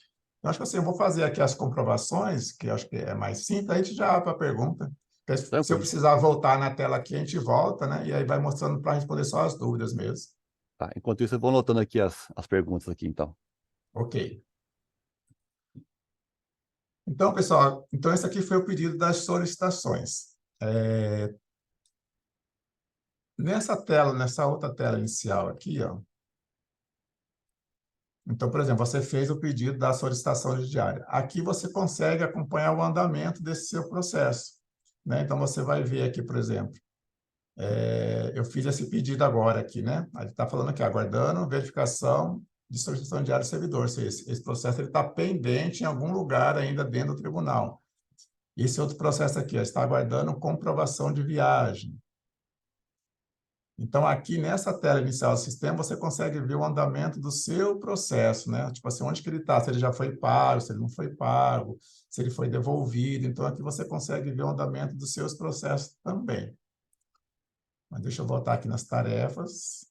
Eu acho que assim, eu vou fazer aqui as comprovações, que eu acho que é mais simples, aí a gente já abre a pergunta. Porque se eu Tranquilo. precisar voltar na tela aqui, a gente volta, né? E aí vai mostrando para responder só as dúvidas mesmo. Tá, enquanto isso, eu vou anotando aqui as perguntas aqui, então. Ok. Então, pessoal, então esse aqui foi o pedido das solicitações. Nessa tela, nessa outra tela inicial aqui, ó. Então, por exemplo, você fez o pedido da solicitação de diária. Aqui você consegue acompanhar o andamento desse seu processo, né? Então, você vai ver aqui, por exemplo, eu fiz esse pedido agora aqui, né? Ele está falando aqui, aguardando verificação de solicitação de diária do servidor. Ou seja, esse processo está pendente em algum lugar ainda dentro do tribunal. Esse outro processo aqui, ó, está aguardando comprovação de viagem. Então, aqui nessa tela inicial do sistema, você consegue ver o andamento do seu processo, né? Tipo assim, onde que ele está, se ele já foi pago, se ele não foi pago, se ele foi devolvido. Então, aqui você consegue ver o andamento dos seus processos também. Mas deixa eu voltar aqui nas tarefas.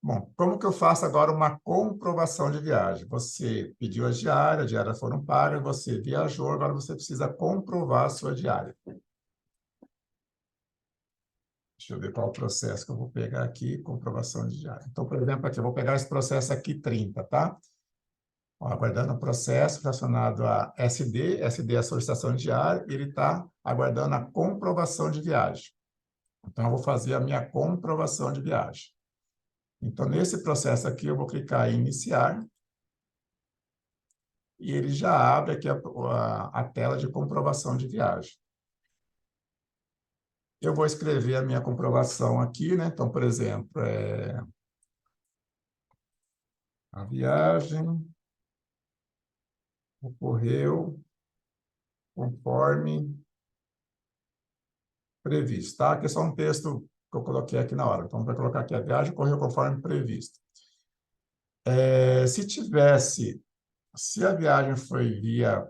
Bom, como que eu faço agora uma comprovação de viagem? Você pediu a diária foram pagas, você viajou, agora você precisa comprovar a sua diária. Deixa eu ver qual o processo que eu vou pegar aqui, comprovação de diária. Então, por exemplo, aqui, eu vou pegar esse processo aqui 30, tá? Ó, aguardando o processo relacionado a SD, SD é a solicitação de diária, e ele está aguardando a comprovação de viagem. Então, eu vou fazer a minha comprovação de viagem. Então, nesse processo aqui, eu vou clicar em iniciar, e ele já abre aqui a tela de comprovação de viagem. Eu vou escrever a minha comprovação aqui, né? Então, por exemplo, a viagem ocorreu conforme previsto, tá? Aqui é só um texto que eu coloquei aqui na hora. Então, vai colocar aqui, a viagem ocorreu conforme previsto. Se a viagem foi via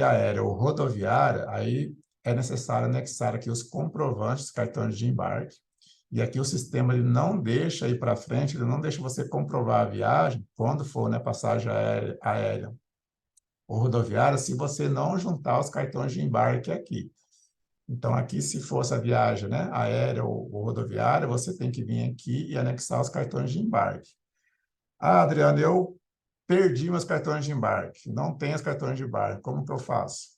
aérea ou rodoviária, aí é necessário anexar aqui os comprovantes, cartões de embarque. E aqui o sistema ele não deixa ir para frente, ele não deixa você comprovar a viagem, quando for, né, passagem aérea ou rodoviária, se você não juntar os cartões de embarque aqui. Então, aqui, se fosse a viagem, né, aérea ou rodoviária, você tem que vir aqui e anexar os cartões de embarque. Ah, Adriano, eu perdi meus cartões de embarque, não tenho os cartões de embarque, como que eu faço?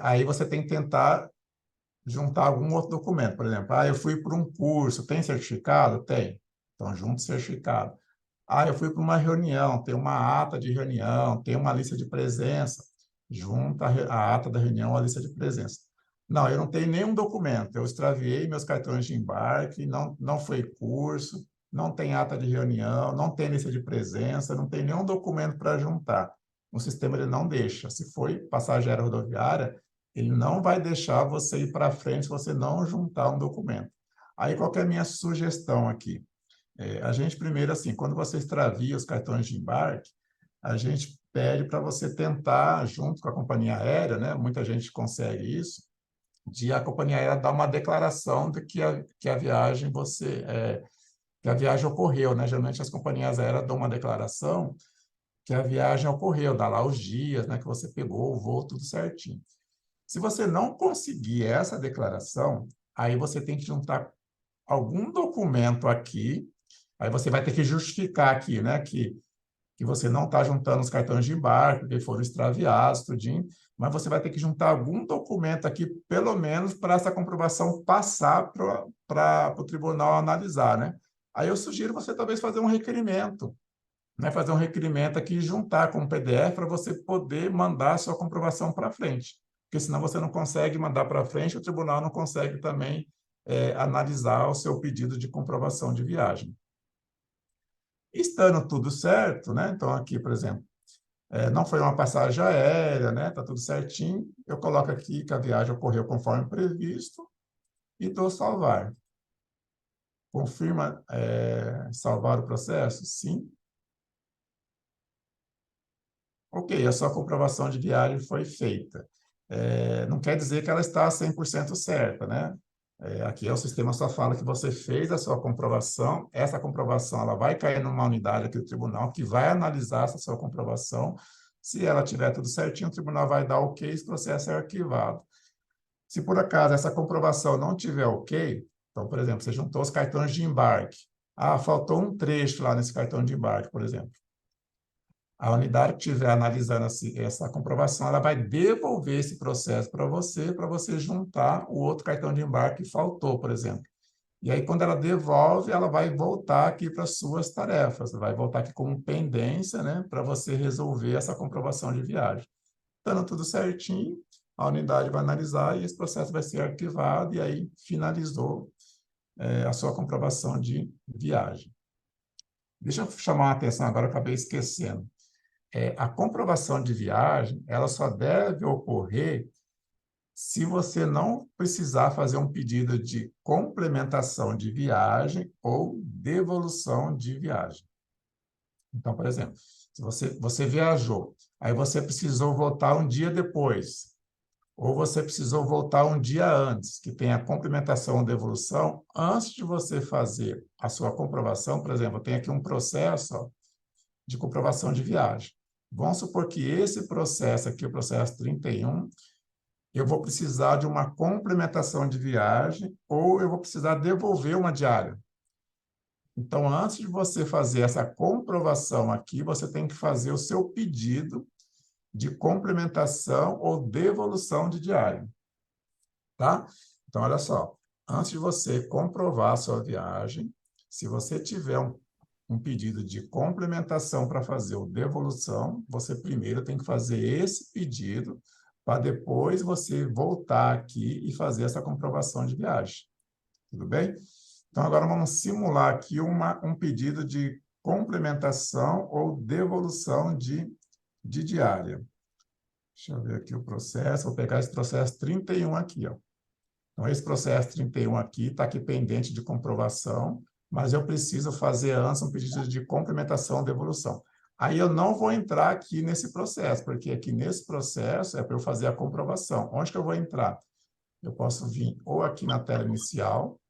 Aí você tem que tentar juntar algum outro documento. Por exemplo, eu fui para um curso, tem certificado? Tem. Então, junta o certificado. Eu fui para uma reunião, tem uma ata de reunião, tem uma lista de presença. Junta a ata da reunião à lista de presença. Não, eu não tenho nenhum documento. Eu extraviei meus cartões de embarque, não foi curso, não tem ata de reunião, não tem lista de presença, não tem nenhum documento para juntar. O sistema ele não deixa. Se foi passagem aérea rodoviária, ele não vai deixar você ir para frente se você não juntar um documento. Aí, qual que é a minha sugestão aqui? A gente, primeiro, assim, quando você extravia os cartões de embarque, a gente pede para você tentar, junto com a companhia aérea, né? Muita gente consegue isso, de a companhia aérea dar uma declaração de que a viagem que a viagem ocorreu, né? Geralmente as companhias aéreas dão uma declaração que a viagem ocorreu, dá lá os dias, né, que você pegou o voo, tudo certinho. Se você não conseguir essa declaração, aí você tem que juntar algum documento aqui, aí você vai ter que justificar aqui, né, que que você não está juntando os cartões de embarque, que foram extraviados, tudinho, mas você vai ter que juntar algum documento aqui, pelo menos, para essa comprovação passar para o tribunal analisar, né? Aí eu sugiro você talvez fazer um requerimento, né? Fazer um requerimento aqui e juntar com o PDF para você poder mandar a sua comprovação para frente. Porque senão você não consegue mandar para frente, o tribunal não consegue também analisar o seu pedido de comprovação de viagem. Estando tudo certo, né? Então, aqui, por exemplo, não foi uma passagem aérea, né? Está tudo certinho. Eu coloco aqui que a viagem ocorreu conforme previsto e dou salvar. Confirma salvar o processo? Sim. Ok, a sua comprovação de viagem foi feita. Não quer dizer que ela está 100% certa, né? Aqui o sistema só fala que você fez a sua comprovação, essa comprovação ela vai cair numa unidade aqui do tribunal que vai analisar essa sua comprovação. Se ela tiver tudo certinho, o tribunal vai dar ok, esse processo é arquivado. Se por acaso essa comprovação não tiver ok, então, por exemplo, você juntou os cartões de embarque. Ah, faltou um trecho lá nesse cartão de embarque, por exemplo. A unidade que estiver analisando essa comprovação, ela vai devolver esse processo para você juntar o outro cartão de embarque que faltou, por exemplo. E aí, quando ela devolve, ela vai voltar aqui para as suas tarefas, vai voltar aqui como pendência, né, para você resolver essa comprovação de viagem. Estando tudo certinho, a unidade vai analisar e esse processo vai ser arquivado e aí finalizou a sua comprovação de viagem. Deixa eu chamar a atenção agora, eu acabei esquecendo. A comprovação de viagem, ela só deve ocorrer se você não precisar fazer um pedido de complementação de viagem ou devolução de viagem. Então, por exemplo, se você viajou, aí você precisou voltar um dia depois, ou você precisou voltar um dia antes, que tem a complementação ou devolução, antes de você fazer a sua comprovação, por exemplo, tem aqui um processo de comprovação de viagem. Vamos supor que esse processo aqui, o processo 31, eu vou precisar de uma complementação de viagem ou eu vou precisar devolver uma diária. Então, antes de você fazer essa comprovação aqui, você tem que fazer o seu pedido de complementação ou devolução de diária. Tá? Então, olha só. Antes de você comprovar a sua viagem, se você tiver um pedido de complementação para fazer ou devolução, você primeiro tem que fazer esse pedido para depois você voltar aqui e fazer essa comprovação de viagem. Tudo bem? Então, agora vamos simular aqui um pedido de complementação ou devolução de diária. Deixa eu ver aqui o processo. Vou pegar esse processo 31 aqui, ó. Então, esse processo 31 aqui está aqui pendente de comprovação, mas eu preciso fazer antes um pedido de complementação ou devolução. Aí eu não vou entrar aqui nesse processo, porque aqui nesse processo é para eu fazer a comprovação. Onde que eu vou entrar? Eu posso vir ou aqui na tela inicial.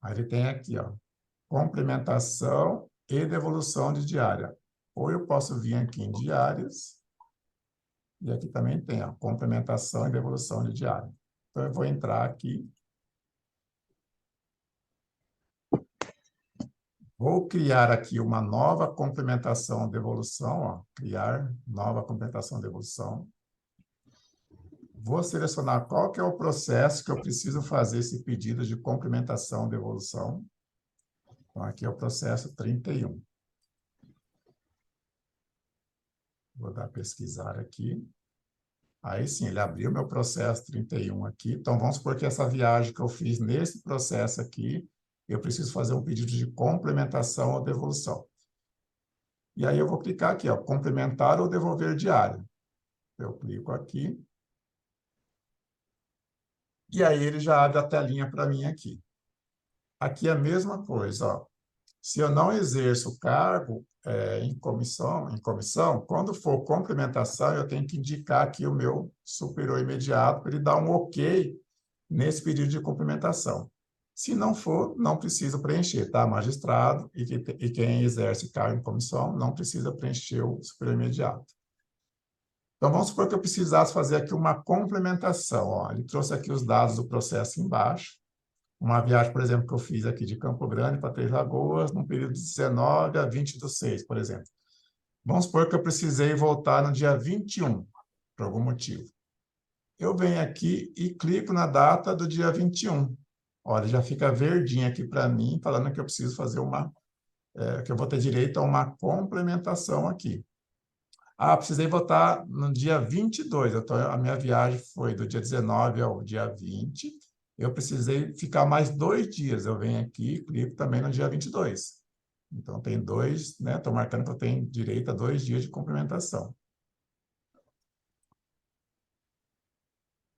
Aí ele tem aqui, ó, complementação e devolução de diária. Ou eu posso vir aqui em diárias, e aqui também tem, ó, complementação e devolução de diária. Então, eu vou entrar aqui. Vou criar aqui uma nova complementação e devolução, ó, criar nova complementação e devolução. Vou selecionar qual que é o processo que eu preciso fazer esse pedido de complementação e devolução. Então, aqui é o processo 31. Vou dar pesquisar aqui. Aí sim, ele abriu meu processo 31 aqui. Então, vamos supor que essa viagem que eu fiz nesse processo aqui, eu preciso fazer um pedido de complementação ou devolução. E aí eu vou clicar aqui, ó, complementar ou devolver diária. Eu clico aqui. E aí ele já abre a telinha para mim aqui. Aqui é a mesma coisa, ó. Se eu não exerço o cargo em comissão, quando for complementação, eu tenho que indicar aqui o meu superior imediato para ele dar um ok nesse pedido de complementação. Se não for, não precisa preencher, tá? Magistrado e quem exerce cargo em comissão não precisa preencher o superior imediato. Então, vamos supor que eu precisasse fazer aqui uma complementação. Ó. Ele trouxe aqui os dados do processo embaixo. uma viagem, por exemplo, que eu fiz aqui de Campo Grande para Três Lagoas, no período de 19 a 20/6, por exemplo. Vamos supor que eu precisei voltar no dia 21, por algum motivo. Eu venho aqui e clico na data do dia 21. Olha, já fica verdinho aqui para mim, falando que eu preciso fazer que eu vou ter direito a uma complementação aqui. Ah, precisei votar no dia 22. Então, a minha viagem foi do dia 19 ao dia 20. Eu precisei ficar mais 2 dias. Eu venho aqui e clico também no dia 22. Então, tem 2, né? Estou marcando que eu tenho direito a 2 dias de complementação.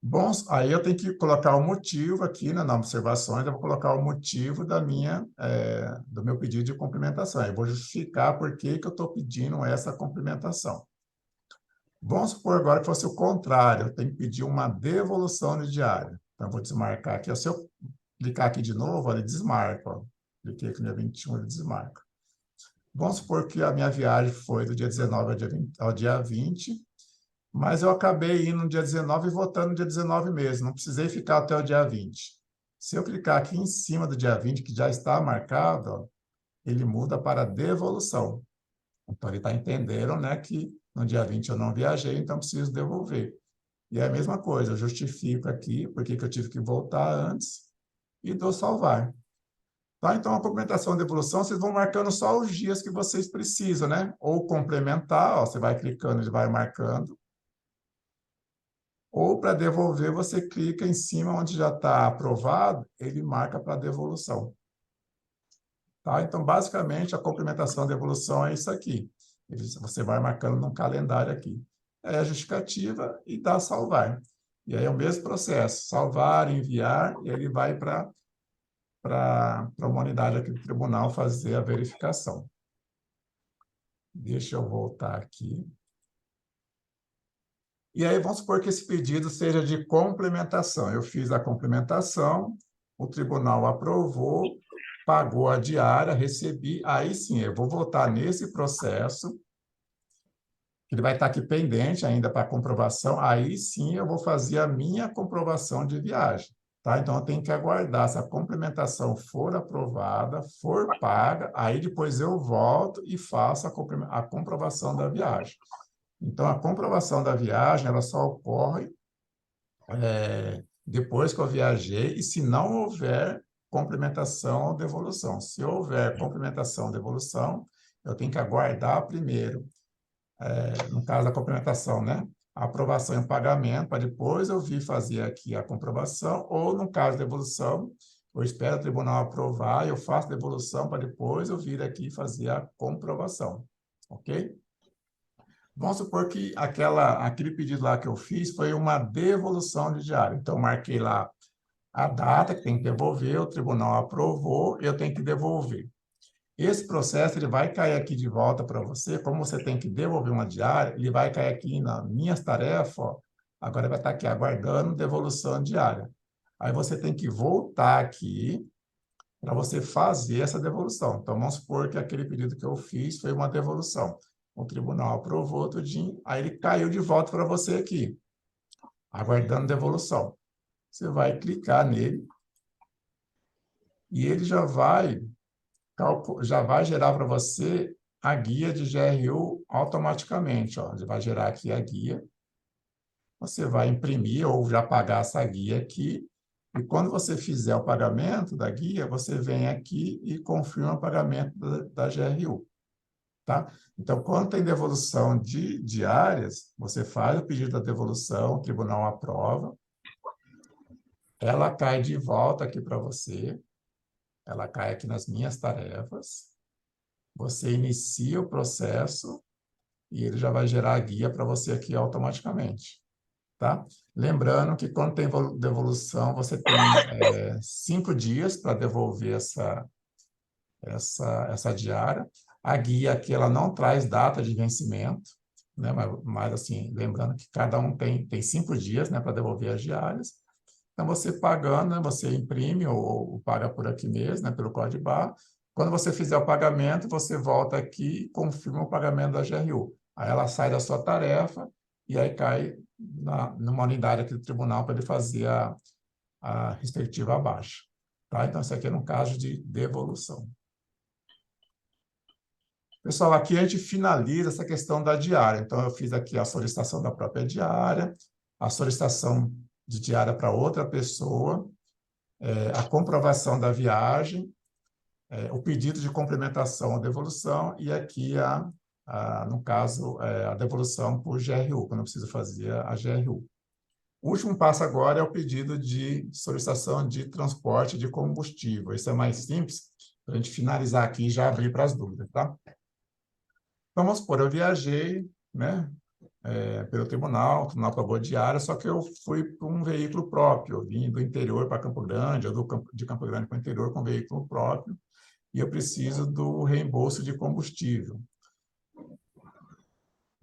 Bom, aí eu tenho que colocar o motivo aqui, né, nas observações, eu vou colocar o motivo do meu pedido de complementação. Eu vou justificar por que eu estou pedindo essa complementação. Vamos supor agora que fosse o contrário, eu tenho que pedir uma devolução de diária. Então, eu vou desmarcar aqui. Se eu clicar aqui de novo, ele desmarca. Ó. Cliquei aqui no dia 21, ele desmarca. Vamos supor que a minha viagem foi do dia 19 ao dia 20, mas eu acabei indo no dia 19 e votando no dia 19 mesmo. Não precisei ficar até o dia 20. Se eu clicar aqui em cima do dia 20, que já está marcado, ó, ele muda para devolução. Então, ele está entendendo, né, que no dia 20 eu não viajei, então preciso devolver. E é a mesma coisa, eu justifico aqui porque que eu tive que voltar antes e dou salvar. Tá? Então, a complementação e devolução, vocês vão marcando só os dias que vocês precisam, né? Ou complementar, ó, você vai clicando, ele vai marcando. Ou para devolver, você clica em cima onde já está aprovado, ele marca para devolução. Tá? Então, basicamente, a complementação e devolução é isso aqui. Você vai marcando num calendário aqui. É a justificativa e dá salvar. E aí é o mesmo processo, salvar, enviar, e ele vai para uma unidade aqui do tribunal fazer a verificação. Deixa eu voltar aqui. E aí vamos supor que esse pedido seja de complementação. Eu fiz a complementação, o tribunal aprovou, pagou a diária, recebi, aí sim, eu vou voltar nesse processo, ele vai estar aqui pendente ainda para comprovação, aí sim eu vou fazer a minha comprovação de viagem. Tá? Então, eu tenho que aguardar, se a complementação for aprovada, for paga, aí depois eu volto e faço a comprovação da viagem. Então, a comprovação da viagem, ela só ocorre depois que eu viajei e se não houver complementação ou devolução. Se houver complementação ou devolução, eu tenho que aguardar primeiro, no caso da complementação, né? A aprovação e o pagamento, para depois eu vir fazer aqui a comprovação, ou no caso de devolução, eu espero o tribunal aprovar, eu faço a devolução para depois eu vir aqui fazer a comprovação, ok? Vamos supor que aquele pedido lá que eu fiz foi uma devolução de diário. Então, eu marquei lá a data que tem que devolver, o tribunal aprovou, eu tenho que devolver. Esse processo ele vai cair aqui de volta para você, como você tem que devolver uma diária, ele vai cair aqui nas minhas tarefas, ó, agora vai estar aqui aguardando devolução diária. Aí você tem que voltar aqui para você fazer essa devolução. Então, vamos supor que aquele pedido que eu fiz foi uma devolução. O tribunal aprovou tudinho, aí ele caiu de volta para você aqui, aguardando devolução. Você vai clicar nele e ele já vai gerar para você a guia de GRU automaticamente. Ó. Ele vai gerar aqui a guia. Você vai imprimir ou já pagar essa guia aqui. E quando você fizer o pagamento da guia, você vem aqui e confirma o pagamento da GRU. Tá? Então, quando tem devolução de diárias, você faz o pedido da devolução, o tribunal aprova, ela cai de volta aqui para você, ela cai aqui nas minhas tarefas, você inicia o processo e ele já vai gerar a guia para você aqui automaticamente. Tá? Lembrando que quando tem devolução, você tem 5 dias para devolver essa diária. A guia aqui ela não traz data de vencimento, né? Mas assim, lembrando que cada um tem 5 dias, né, para devolver as diárias. Então, você pagando, né, você imprime ou paga por aqui mesmo, né, pelo código barra. Quando você fizer o pagamento, você volta aqui e confirma o pagamento da GRU. Aí ela sai da sua tarefa e aí cai numa unidade aqui do tribunal para ele fazer a respectiva baixa. Tá? Então, isso aqui é no caso de devolução. Pessoal, aqui a gente finaliza essa questão da diária. Então, eu fiz aqui a solicitação da própria diária, a solicitação de diária para outra pessoa, a comprovação da viagem, o pedido de complementação ou devolução, e aqui, no caso, a devolução por GRU, quando eu preciso fazer a GRU. O último passo agora é o pedido de solicitação de transporte de combustível. Isso é mais simples, para a gente finalizar aqui e já abrir para as dúvidas, tá? Então, vamos supor, eu viajei, né, pelo tribunal, o tribunal pagou a diária, só que eu fui para um veículo próprio, eu vim do interior para Campo Grande, ou de Campo Grande para o interior com veículo próprio, e eu preciso do reembolso de combustível.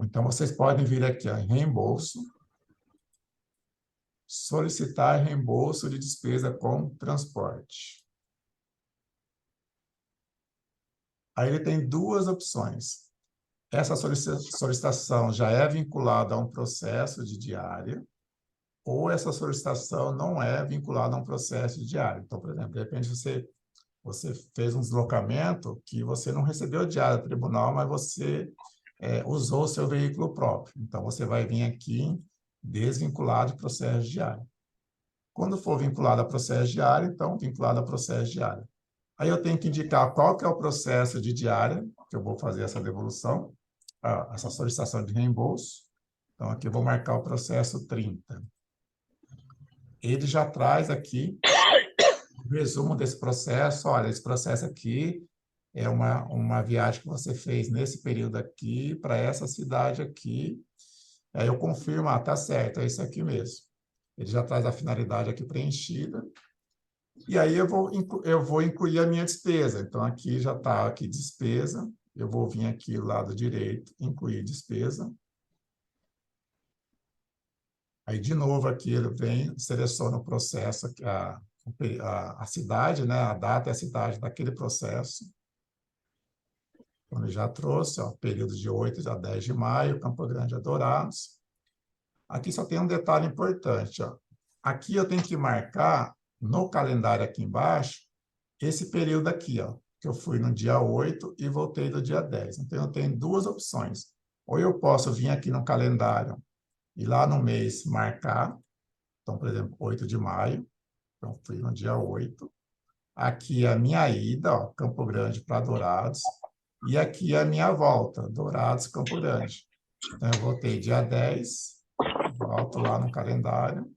Então, vocês podem vir aqui, ó, em reembolso, solicitar reembolso de despesa com transporte. Aí ele tem duas opções. Essa solicitação já é vinculada a um processo de diária, ou essa solicitação não é vinculada a um processo de diária. Então, por exemplo, de repente você fez um deslocamento que você não recebeu diária do tribunal, mas você usou o seu veículo próprio. Então, você vai vir aqui desvinculado de processo diário. Quando for vinculado a processo diário, então, vinculado a processo diário. Aí eu tenho que indicar qual que é o processo de diária, que eu vou fazer essa devolução, essa solicitação de reembolso. Então, aqui eu vou marcar o processo 30. Ele já traz aqui o resumo desse processo. Olha, esse processo aqui é uma viagem que você fez nesse período aqui, para essa cidade aqui. Aí eu confirmo, tá certo, é isso aqui mesmo. Ele já traz a finalidade aqui preenchida. E aí eu vou incluir a minha despesa. Então, aqui já está aqui despesa. Eu vou vir aqui do lado direito, incluir despesa. Aí, de novo, aqui ele vem, seleciona o processo, a cidade, né? A data e a cidade daquele processo. Então, ele já trouxe, ó, período de 8 a 10 de maio, Campo Grande a Dourados. Aqui só tem um detalhe importante, ó. Aqui eu tenho que marcar no calendário aqui embaixo esse período aqui, ó, que eu fui no dia 8 e voltei no dia 10. Então, eu tenho duas opções. Ou eu posso vir aqui no calendário e lá no mês marcar. Então, por exemplo, 8 de maio. Então, fui no dia 8. Aqui é a minha ida, ó, Campo Grande para Dourados. E aqui é a minha volta, Dourados, Campo Grande. Então, eu voltei dia 10, volto lá no calendário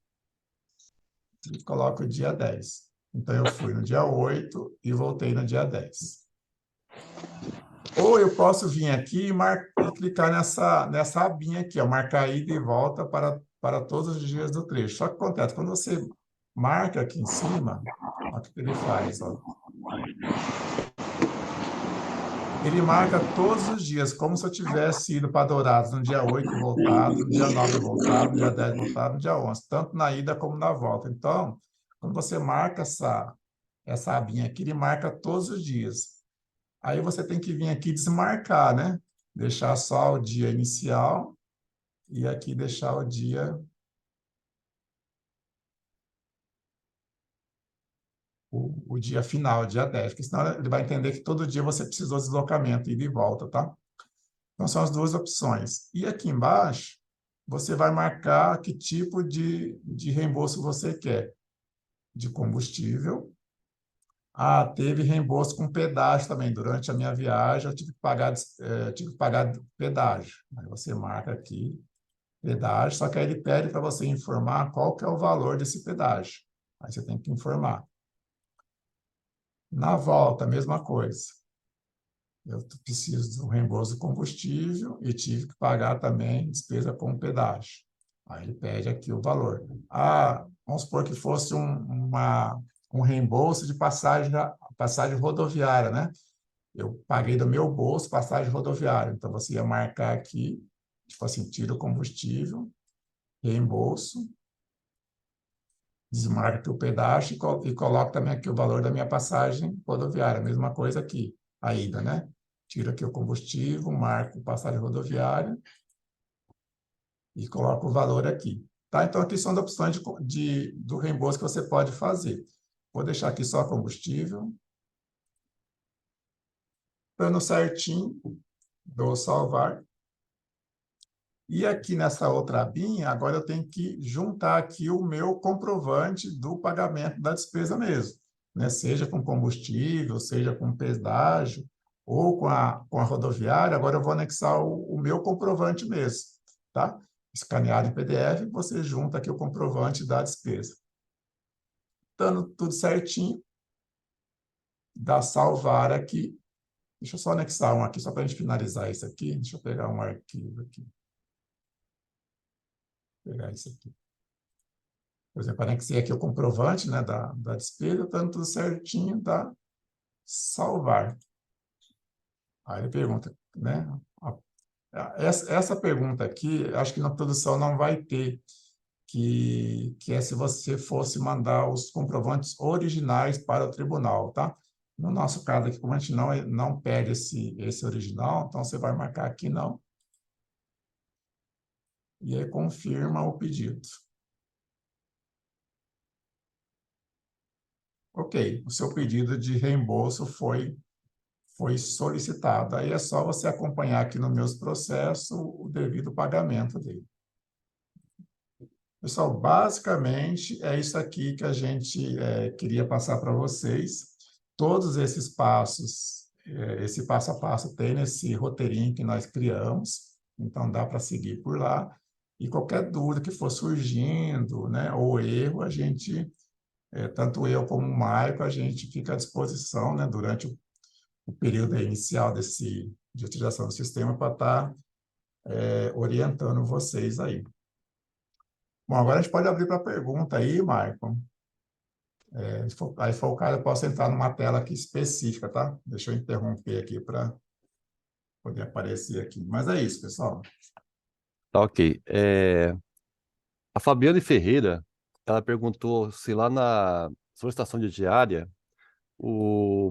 e coloco o dia 10. Então, eu fui no dia 8 e voltei no dia 10. Ou eu posso vir aqui e clicar nessa abinha aqui, ó, marcar ida e volta para todos os dias do trecho. Só que acontece, quando você marca aqui em cima, olha o que ele faz, ó. Ele marca todos os dias, como se eu tivesse ido para Dourados no dia 8 e voltado, no dia 9 e voltado, no dia 10 e voltado, no dia 11, tanto na ida como na volta. Então, quando você marca essa abinha aqui, ele marca todos os dias. Aí você tem que vir aqui desmarcar, né? Deixar só o dia inicial e aqui deixar o dia... O dia final, dia 10, porque senão ele vai entender que todo dia você precisou de deslocamento, ida e volta, tá? Então, são as duas opções. E aqui embaixo, você vai marcar que tipo de reembolso você quer. De combustível. Teve reembolso com pedágio também. Durante a minha viagem, eu tive que pagar pedágio. Aí você marca aqui, pedágio, só que aí ele pede para você informar qual que é o valor desse pedágio. Aí você tem que informar. Na volta, a mesma coisa. Eu preciso de um reembolso de combustível e tive que pagar também despesa com pedágio. Aí ele pede aqui o valor. Vamos supor que fosse um reembolso de passagem rodoviária, né? Eu paguei do meu bolso passagem rodoviária. Então, você ia marcar aqui, tipo assim, tira o combustível, reembolso, desmarca aqui o pedágio e coloca também aqui o valor da minha passagem rodoviária. Mesma coisa aqui, a ida, né? Tira aqui o combustível, marco passagem rodoviária e coloco o valor aqui. Tá? Então, aqui são as opções do reembolso que você pode fazer. Vou deixar aqui só combustível. Dando certinho, dou salvar. E aqui nessa outra abinha, agora eu tenho que juntar aqui o meu comprovante do pagamento da despesa mesmo, né? Seja com combustível, seja com pedágio, ou com a rodoviária. Agora eu vou anexar o meu comprovante mesmo, tá? Escaneado em PDF, você junta aqui o comprovante da despesa. Dando tudo certinho, dá salvar aqui. Deixa eu só anexar um aqui, só para a gente finalizar isso aqui. Deixa eu pegar um arquivo aqui. Vou pegar isso aqui. Por exemplo, anexei aqui o comprovante, né, da despesa, dando tudo certinho, dá salvar. Aí ele pergunta, né? Essa pergunta aqui, acho que na produção não vai ter, que é se você fosse mandar os comprovantes originais para o tribunal, tá? No nosso caso aqui, como a gente não pede esse original, então você vai marcar aqui não. E aí confirma o pedido. Ok, o seu pedido de reembolso foi solicitado. Aí é só você acompanhar aqui no meus processos o devido pagamento dele. Pessoal, basicamente é isso aqui que a gente queria passar para vocês. Todos esses passos, esse passo a passo tem nesse roteirinho que nós criamos, então dá para seguir por lá. E qualquer dúvida que for surgindo, né, ou erro, a gente, tanto eu como o Maico, a gente fica à disposição, né, durante o período inicial de utilização do sistema para estar orientando vocês aí. Bom, agora a gente pode abrir para pergunta aí, Maicon. Aí, se for o caso, eu posso entrar numa tela aqui específica, tá? Deixa eu interromper aqui para poder aparecer aqui. Mas é isso, pessoal. Tá ok. A Fabiane Ferreira, ela perguntou se lá na solicitação de diária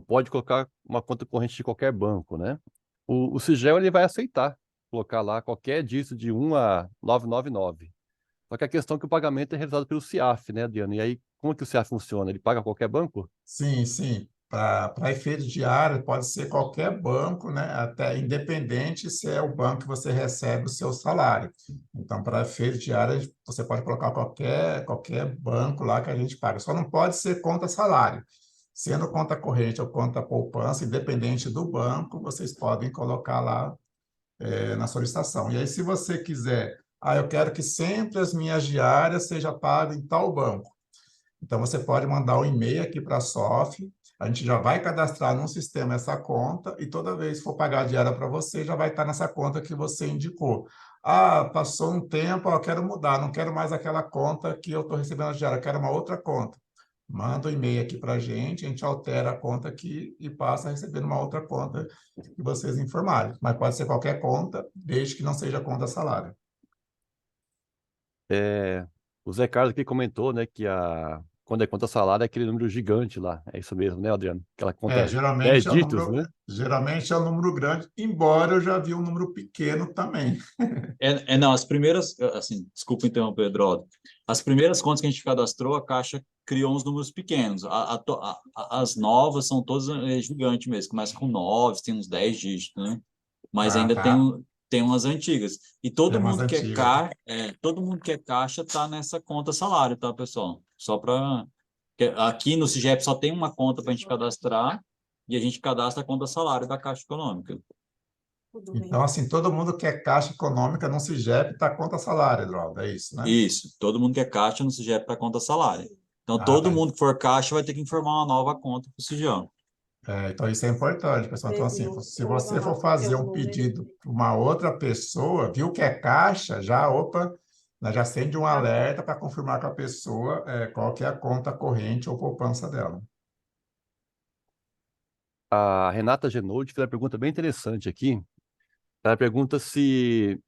pode colocar uma conta corrente de qualquer banco, né? O Sigel ele vai aceitar colocar lá qualquer dígito de 1 a 999. Só que a questão é que o pagamento é realizado pelo CIAF, né, Adriano? E aí, como que o CIAF funciona? Ele paga qualquer banco? Sim, sim. Para efeito diário, pode ser qualquer banco, né? Até independente se é o banco que você recebe o seu salário. Então, para efeito diário, você pode colocar qualquer banco lá que a gente paga. Só não pode ser conta salário. Sendo conta corrente ou conta poupança, independente do banco, vocês podem colocar lá na solicitação. E aí, se você quiser, eu quero que sempre as minhas diárias sejam pagas em tal banco. Então, você pode mandar um e-mail aqui para a SOF, a gente já vai cadastrar num sistema essa conta e toda vez que for pagar a diária para você, já vai estar nessa conta que você indicou. Passou um tempo, eu quero mudar, não quero mais aquela conta que eu estou recebendo a diária, eu quero uma outra conta. Manda um e-mail aqui para a gente altera a conta aqui e passa a receber uma outra conta que vocês informarem. Mas pode ser qualquer conta, desde que não seja conta salário. O Zé Carlos aqui comentou, né, que quando é conta salário é aquele número gigante lá. É isso mesmo, né, Adriano? Aquela conta 10 dígitos, né? Geralmente é um número grande, embora eu já vi um número pequeno também. Não, as primeiras, assim, desculpa interromper, Pedro. As primeiras contas que a gente cadastrou, a Caixa criou uns números pequenos. As novas são todas gigantes mesmo, começa com 9, tem uns 10 dígitos, né? Mas ainda Tá. tem umas antigas. E todo Tem umas mundo que é antigas. todo mundo que é Caixa está nessa conta salário, tá, pessoal? Só para... Aqui no CIGEP só tem uma conta para a gente cadastrar e a gente cadastra a conta salário da Caixa Econômica. Então, assim, todo mundo que é Caixa Econômica no CIGEP está conta salário, Eduardo, é isso, né? Isso, todo mundo que é Caixa no CIGEP para conta salário. Então, todo tá. mundo que for Caixa vai ter que informar uma nova conta para o CIGEP. Então, isso é importante, pessoal. Então, assim, se você for fazer um pedido para uma outra pessoa, viu que é Caixa, já acende um alerta para confirmar com a pessoa qual que é a conta corrente ou poupança dela. A Renata Genold fez uma pergunta bem interessante aqui. Ela pergunta se,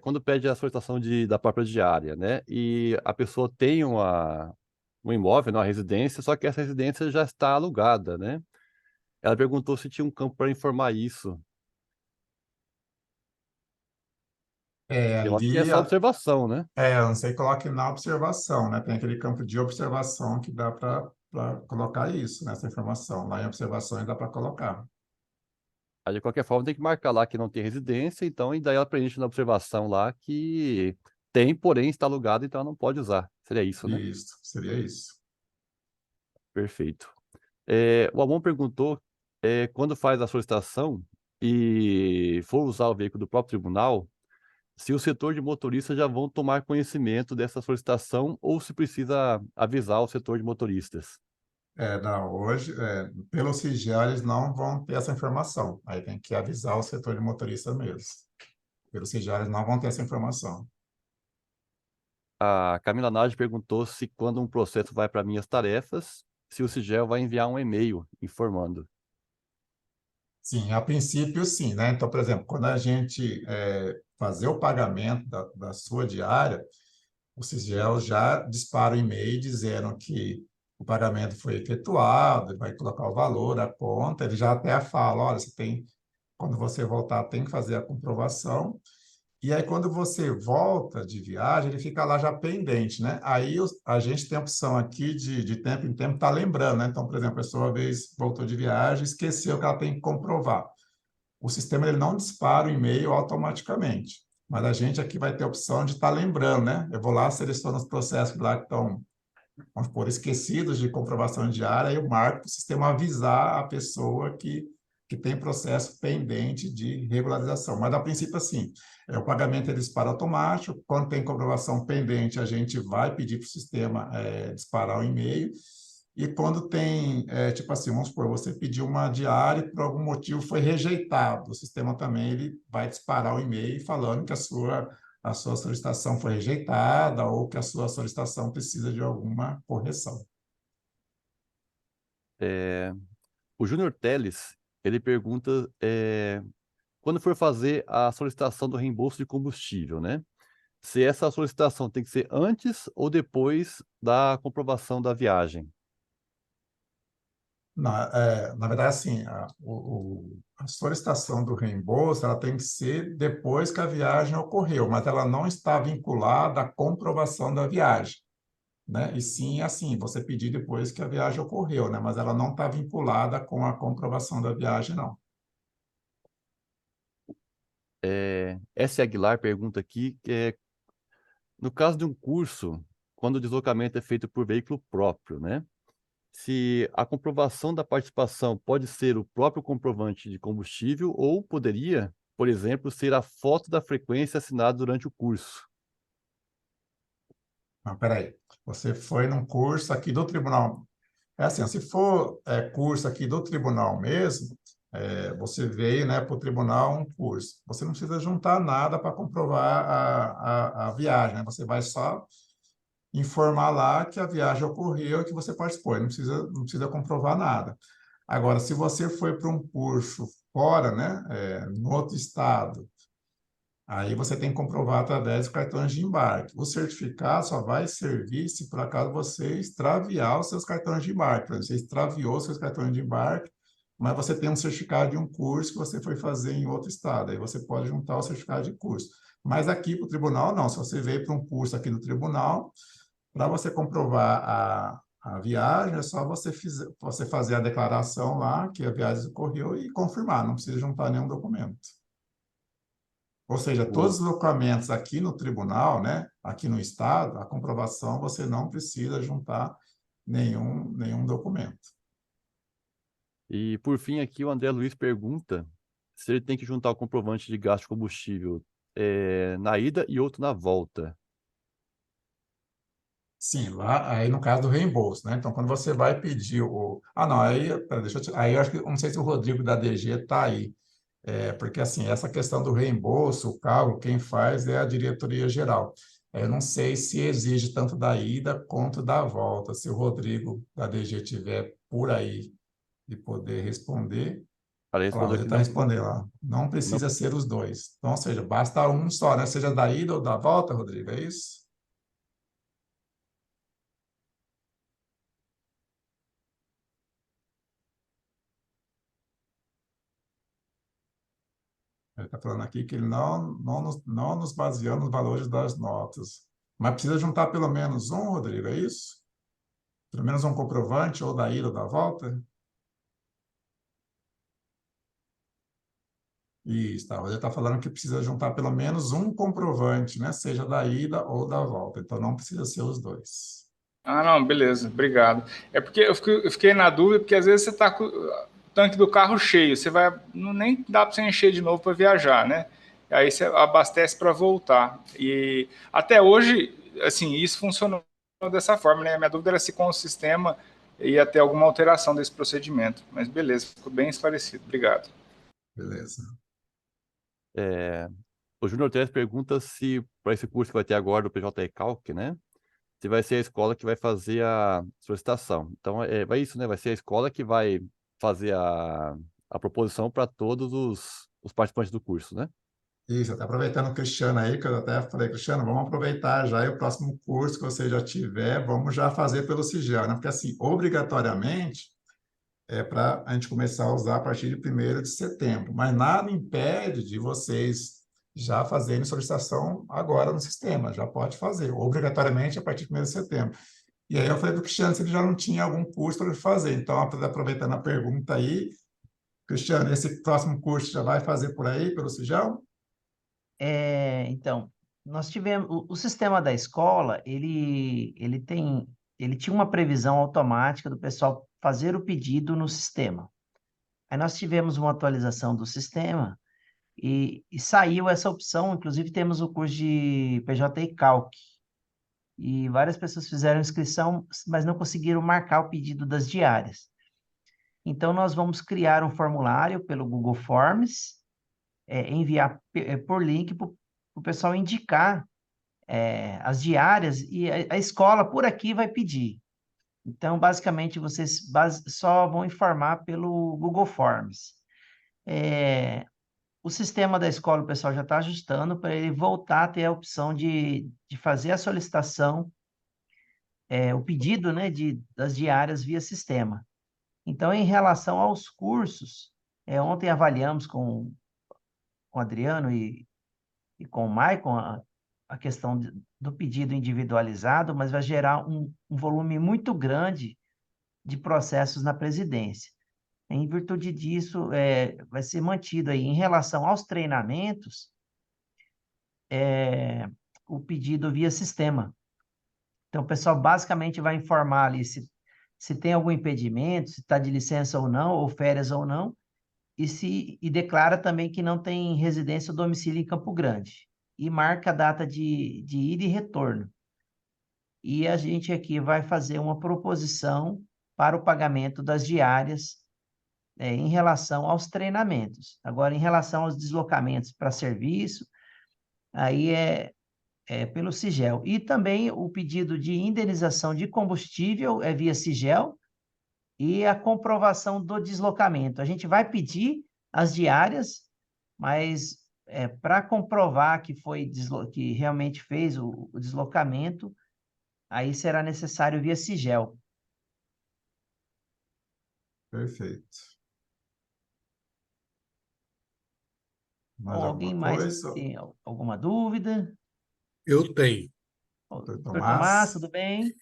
quando pede a solicitação da própria diária, né, e a pessoa tem um imóvel, uma residência, só que essa residência já está alugada, né? Ela perguntou se tinha um campo para informar isso. Eu acho que é Ali, só observação, né? eu não sei, coloque na observação, né? Tem aquele campo de observação que dá para colocar isso, nessa informação. Lá em observações dá para colocar. Aí, de qualquer forma, tem que marcar lá que não tem residência, então, e daí ela preenche na observação lá que tem, porém está alugado, então ela não pode usar. Seria isso, né? Isso, seria isso. Perfeito. O Amon perguntou, quando faz a solicitação e for usar o veículo do próprio tribunal, se o setor de motoristas já vão tomar conhecimento dessa solicitação ou se precisa avisar o setor de motoristas. Não, hoje, pelo sigilo, eles não vão ter essa informação. Aí tem que avisar o setor de motorista mesmo. Pelo sigilo, eles não vão ter essa informação. A Camila Nage perguntou se quando um processo vai para minhas tarefas, se o Sigel vai enviar um e-mail informando. Sim, a princípio, sim, né? Então, por exemplo, quando a gente fazer o pagamento da sua diária, o Sigel já dispara o e-mail dizendo que o pagamento foi efetuado, vai colocar o valor, a conta, ele já até fala, olha, quando você voltar, tem que fazer a comprovação. E aí, quando você volta de viagem, ele fica lá já pendente, né? Aí a gente tem a opção aqui de tempo em tempo estar lembrando, né? Então, por exemplo, a pessoa, uma vez voltou de viagem, esqueceu que ela tem que comprovar. O sistema ele não dispara o e-mail automaticamente, mas a gente aqui vai ter a opção de estar lembrando, né? Eu vou lá, seleciono os processos lá que estão, vamos supor, esquecidos de comprovação diária, e eu marco para o sistema avisar a pessoa que tem processo pendente de regularização. Mas, a princípio, assim, o pagamento ele dispara automático, quando tem comprovação pendente, a gente vai pedir para o sistema disparar o e-mail, e quando tem, tipo assim, vamos supor, você pediu uma diária e por algum motivo foi rejeitado, o sistema também ele vai disparar o e-mail falando que a sua solicitação foi rejeitada ou que a sua solicitação precisa de alguma correção. O Júnior Teles, ele pergunta, quando for fazer a solicitação do reembolso de combustível, né? Se essa solicitação tem que ser antes ou depois da comprovação da viagem. Na verdade, assim, a solicitação do reembolso ela tem que ser depois que a viagem ocorreu, mas ela não está vinculada à comprovação da viagem, né? E sim, assim, você pedir depois que a viagem ocorreu, né? Mas ela não está vinculada com a comprovação da viagem, não. S. Aguilar pergunta aqui, no caso de um curso, quando o deslocamento é feito por veículo próprio, né? Se a comprovação da participação pode ser o próprio comprovante de combustível ou poderia, por exemplo, ser a foto da frequência assinada durante o curso. Não, peraí. Você foi num curso aqui do tribunal. É assim, se for curso aqui do tribunal mesmo, você veio, né, para o tribunal um curso. Você não precisa juntar nada para comprovar a viagem, né? Você vai só informar lá que a viagem ocorreu e que você participou. Não precisa comprovar nada. Agora, se você foi para um curso fora, né, no outro estado, aí você tem que comprovar através dos cartões de embarque. O certificado só vai servir se por acaso você extraviar os seus cartões de embarque. Por exemplo, você extraviou os seus cartões de embarque, mas você tem um certificado de um curso que você foi fazer em outro estado. Aí você pode juntar o certificado de curso. Mas aqui para o tribunal, não. Se você veio para um curso aqui no tribunal, para você comprovar a viagem, é só você fazer a declaração lá que a viagem ocorreu e confirmar. Não precisa juntar nenhum documento. Ou seja, todos os documentos aqui no tribunal, né, aqui no estado, a comprovação, você não precisa juntar nenhum documento. E, por fim, aqui o André Luiz pergunta se ele tem que juntar o comprovante de gasto de combustível na ida e outro na volta. Sim, lá, aí no caso do reembolso, né? Então, quando você vai pedir o... Ah, não, aí, deixa eu... Aí eu acho que, não sei se o Rodrigo da DG está aí. Porque, assim, essa questão do reembolso, o cálculo, quem faz é a diretoria geral. Eu não sei se exige tanto da ida quanto da volta. Se o Rodrigo da DG estiver por aí e poder responder, Ela olha lá, respondeu ele que está não, respondendo lá. Não não. precisa ser os dois. Então, ou seja, basta um só, né? Seja da ida ou da volta, Rodrigo, é isso? Ele está falando aqui que ele não nos baseamos nos valores das notas. Mas precisa juntar pelo menos um, Rodrigo, é isso? Pelo menos um comprovante, ou da ida ou da volta? Isso, tá. Ele está falando que precisa juntar pelo menos um comprovante, né? Seja da ida ou da volta. Então, não precisa ser os dois. Ah, não, beleza, obrigado. É porque eu fiquei na dúvida, porque às vezes você está com o tanque do carro cheio, você vai, não, nem dá para você encher de novo para viajar, né? Aí você abastece para voltar. E até hoje, assim, isso funcionou dessa forma, né? A minha dúvida era se com o sistema ia ter alguma alteração desse procedimento. Mas beleza, ficou bem esclarecido. Obrigado. Beleza. O Júnior Teles pergunta se, para esse curso que vai ter agora do PJ Calc, né? Se vai ser a escola que vai fazer a solicitação. Então, vai isso, né? Vai ser a escola que vai fazer a proposição para todos os participantes do curso, né? Isso, até aproveitando o Cristiano aí, que eu até falei, Cristiano, vamos aproveitar já e o próximo curso que você já tiver, vamos já fazer pelo Sigel, né? Porque, assim, obrigatoriamente, é para a gente começar a usar a partir de 1º de setembro, mas nada impede de vocês já fazerem solicitação agora no sistema, já pode fazer, obrigatoriamente a partir de 1º de setembro. E aí eu falei para o Cristiano se ele já não tinha algum curso para ele fazer, então, aproveitando a pergunta aí, Cristiano, esse próximo curso já vai fazer por aí, pelo Sigel? Então, nós tivemos o sistema da escola, ele tinha uma previsão automática do pessoal fazer o pedido no sistema. Aí nós tivemos uma atualização do sistema e saiu essa opção, inclusive temos o curso de PJ e Calc. E várias pessoas fizeram inscrição, mas não conseguiram marcar o pedido das diárias. Então, nós vamos criar um formulário pelo Google Forms, enviar por link para o pessoal indicar as diárias e a escola por aqui vai pedir. Então, basicamente, vocês só vão informar pelo Google Forms. O sistema da escola, o pessoal já está ajustando para ele voltar a ter a opção de fazer a solicitação, o pedido, né, das diárias via sistema. Então, em relação aos cursos, ontem avaliamos com o Adriano e com o Maicon a questão do pedido individualizado, mas vai gerar um volume muito grande de processos na presidência. Em virtude disso, vai ser mantido aí. Em relação aos treinamentos, o pedido via sistema. Então, o pessoal basicamente vai informar ali se tem algum impedimento, se está de licença ou não, ou férias ou não, e declara também que não tem residência ou domicílio em Campo Grande. E marca a data de ida e retorno. E a gente aqui vai fazer uma proposição para o pagamento das diárias em relação aos treinamentos. Agora, em relação aos deslocamentos para serviço, aí é pelo Sigel. E também o pedido de indenização de combustível é via Sigel e a comprovação do deslocamento. A gente vai pedir as diárias, mas para comprovar que realmente fez o deslocamento, aí será necessário via Sigel. Perfeito. Mais Bom, alguém alguma mais coisa? tem alguma dúvida? Eu tenho. Doutor Doutor Tomás, Tomás? tudo bem?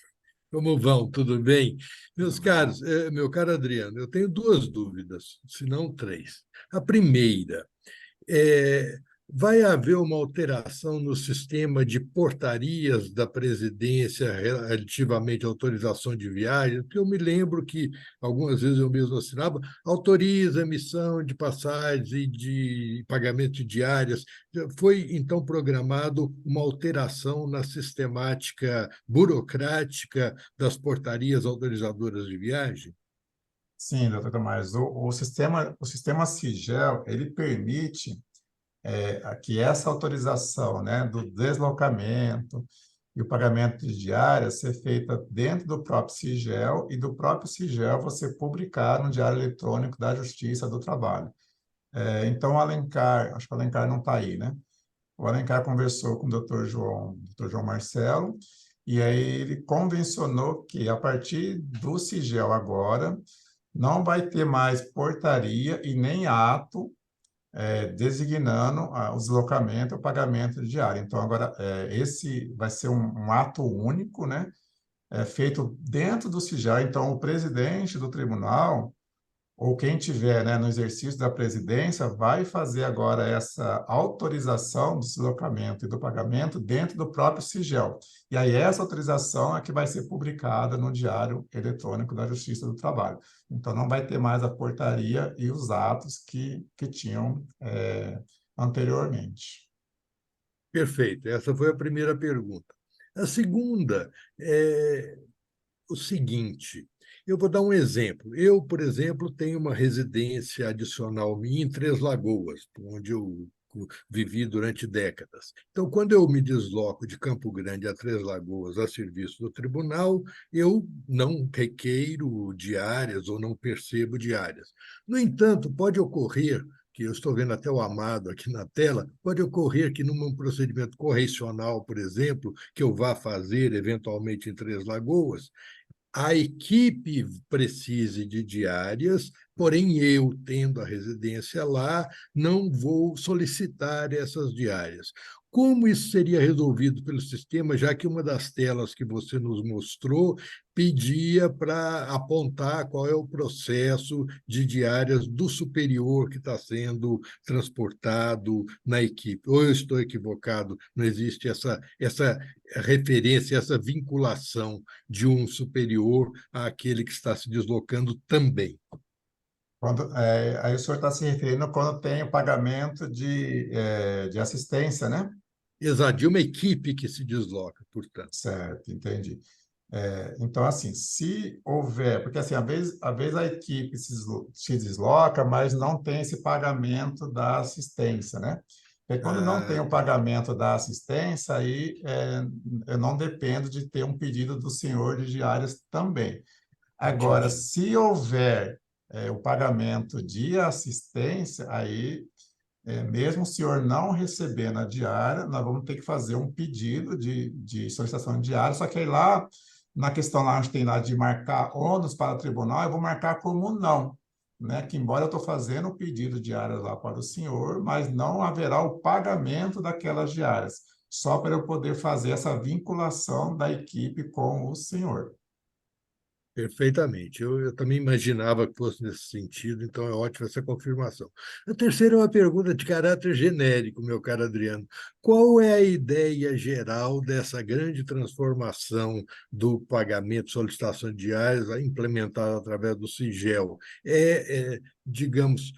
Como vão? Tudo bem? Meus caros, meu caro Adriano, eu tenho duas dúvidas, se não três. A primeira, vai haver uma alteração no sistema de portarias da presidência relativamente à autorização de viagem? Porque eu me lembro que algumas vezes eu mesmo assinava, autoriza a emissão de passagens e de pagamento de diárias. Foi, então, programado uma alteração na sistemática burocrática das portarias autorizadoras de viagem? Sim, doutor Tomás. O sistema Sigel, ele permite que essa autorização, né, do deslocamento e o pagamento de diárias ser feita dentro do próprio Sigel e do próprio Sigel você publicar no Diário Eletrônico da Justiça do Trabalho. Então, o Alencar, acho que o Alencar não está aí, né? O Alencar conversou com o Dr. João Marcelo, e aí ele convencionou que, a partir do Sigel agora, não vai ter mais portaria e nem ato designando o deslocamento e o pagamento de diária. Então, agora, esse vai ser um ato único, né? é feito dentro do Sigel. Então, o presidente do tribunal, ou quem tiver, né, no exercício da presidência, vai fazer agora essa autorização do deslocamento e do pagamento dentro do próprio Sigel. E aí essa autorização é que vai ser publicada no Diário Eletrônico da Justiça do Trabalho. Então, não vai ter mais a portaria e os atos que tinham anteriormente. Perfeito. Essa foi a primeira pergunta. A segunda é o seguinte: eu vou dar um exemplo. Eu, por exemplo, tenho uma residência adicional minha em Três Lagoas, onde eu vivi durante décadas. Então, quando eu me desloco de Campo Grande a Três Lagoas a serviço do tribunal, eu não requeiro diárias ou não percebo diárias. No entanto, pode ocorrer, que eu estou vendo até o Amado aqui na tela, pode ocorrer que num procedimento correcional, por exemplo, que eu vá fazer eventualmente em Três Lagoas, a equipe precise de diárias, porém eu, tendo a residência lá, não vou solicitar essas diárias. Como isso seria resolvido pelo sistema, já que uma das telas que você nos mostrou pedia para apontar qual é o processo de diárias do superior que está sendo transportado na equipe? Ou eu estou equivocado, não existe essa referência, essa vinculação de um superior àquele que está se deslocando também. Aí o senhor está se referindo quando tem o pagamento de assistência, né? Exato, de uma equipe que se desloca, portanto. Certo, entendi. Então, assim, se houver, porque assim, às vezes a equipe se desloca, mas não tem esse pagamento da assistência, né? E quando não tem o pagamento da assistência, aí eu não dependo de ter um pedido do senhor de diárias também. Agora, se houver o pagamento de assistência, aí, mesmo o senhor não recebendo a diária, nós vamos ter que fazer um pedido de solicitação de diária, só que aí lá, na questão lá onde tem lá de marcar ônus para o tribunal, eu vou marcar como não, né? Que embora eu estou fazendo o pedido de diária lá para o senhor, mas não haverá o pagamento daquelas diárias, só para eu poder fazer essa vinculação da equipe com o senhor. Perfeitamente. Eu também imaginava que fosse nesse sentido, então é ótima essa confirmação. A terceira é uma pergunta de caráter genérico, meu caro Adriano. Qual é a ideia geral dessa grande transformação do pagamento, solicitação de diárias, implementada através do Sigel? Digamos,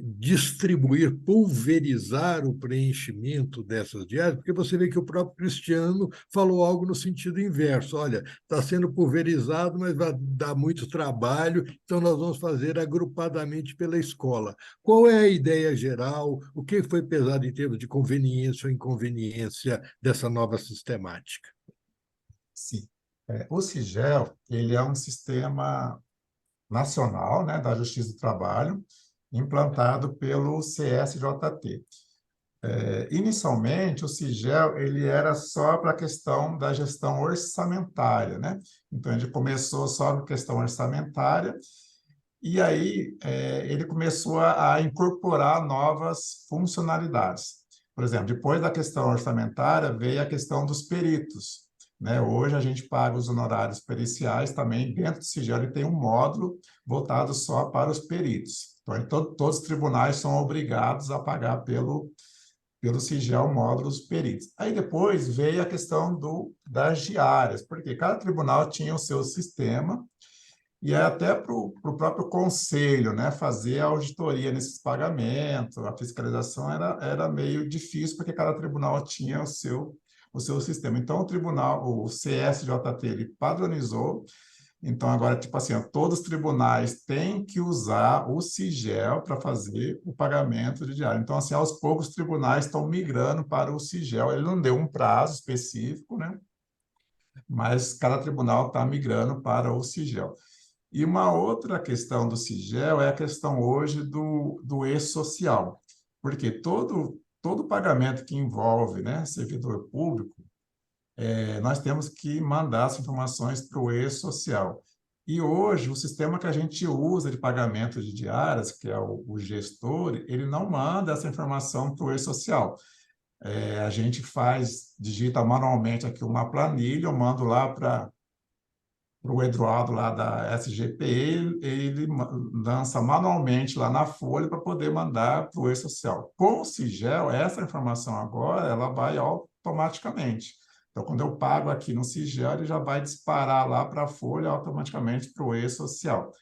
distribuir, pulverizar o preenchimento dessas diárias, porque você vê que o próprio Cristiano falou algo no sentido inverso. Olha, está sendo pulverizado, mas vai dar muito trabalho, então nós vamos fazer agrupadamente pela escola. Qual é a ideia geral? O que foi pesado em termos de conveniência ou inconveniência dessa nova sistemática? Sim. O Sigel, ele é um sistema nacional, né, da Justiça do Trabalho, implantado pelo CSJT. Inicialmente, o Sigel ele era só para a questão da gestão orçamentária, né? Então, a gente começou só com questão orçamentária, e aí ele começou a incorporar novas funcionalidades. Por exemplo, depois da questão orçamentária, veio a questão dos peritos, né? Hoje, a gente paga os honorários periciais também, dentro do Sigel, ele tem um módulo voltado só para os peritos. Então, todos os tribunais são obrigados a pagar pelo Sigel módulos peritos. Aí depois veio a questão das diárias, porque cada tribunal tinha o seu sistema, e até para o próprio conselho, né, fazer a auditoria nesses pagamentos, a fiscalização era meio difícil, porque cada tribunal tinha o seu sistema. Então, o CSJT, ele padronizou. Então, agora, tipo assim, todos os tribunais têm que usar o Sigel para fazer o pagamento de diária. Então, assim, aos poucos, os tribunais estão migrando para o Sigel. Ele não deu um prazo específico, né? Mas cada tribunal está migrando para o Sigel. E uma outra questão do Sigel é a questão hoje do e-social. Porque todo pagamento que envolve, né, servidor público, nós temos que mandar as informações para o e-social. E hoje, o sistema que a gente usa de pagamento de diárias, que é o gestor, ele não manda essa informação para o e-social. A gente digita manualmente aqui uma planilha, eu mando lá para o Eduardo lá da SGPE, ele lança manualmente lá na folha para poder mandar para o E-Social. Com o Sigel, essa informação agora ela vai automaticamente. Então, quando eu pago aqui no Sigel, ele já vai disparar lá para a folha automaticamente para o E-Social.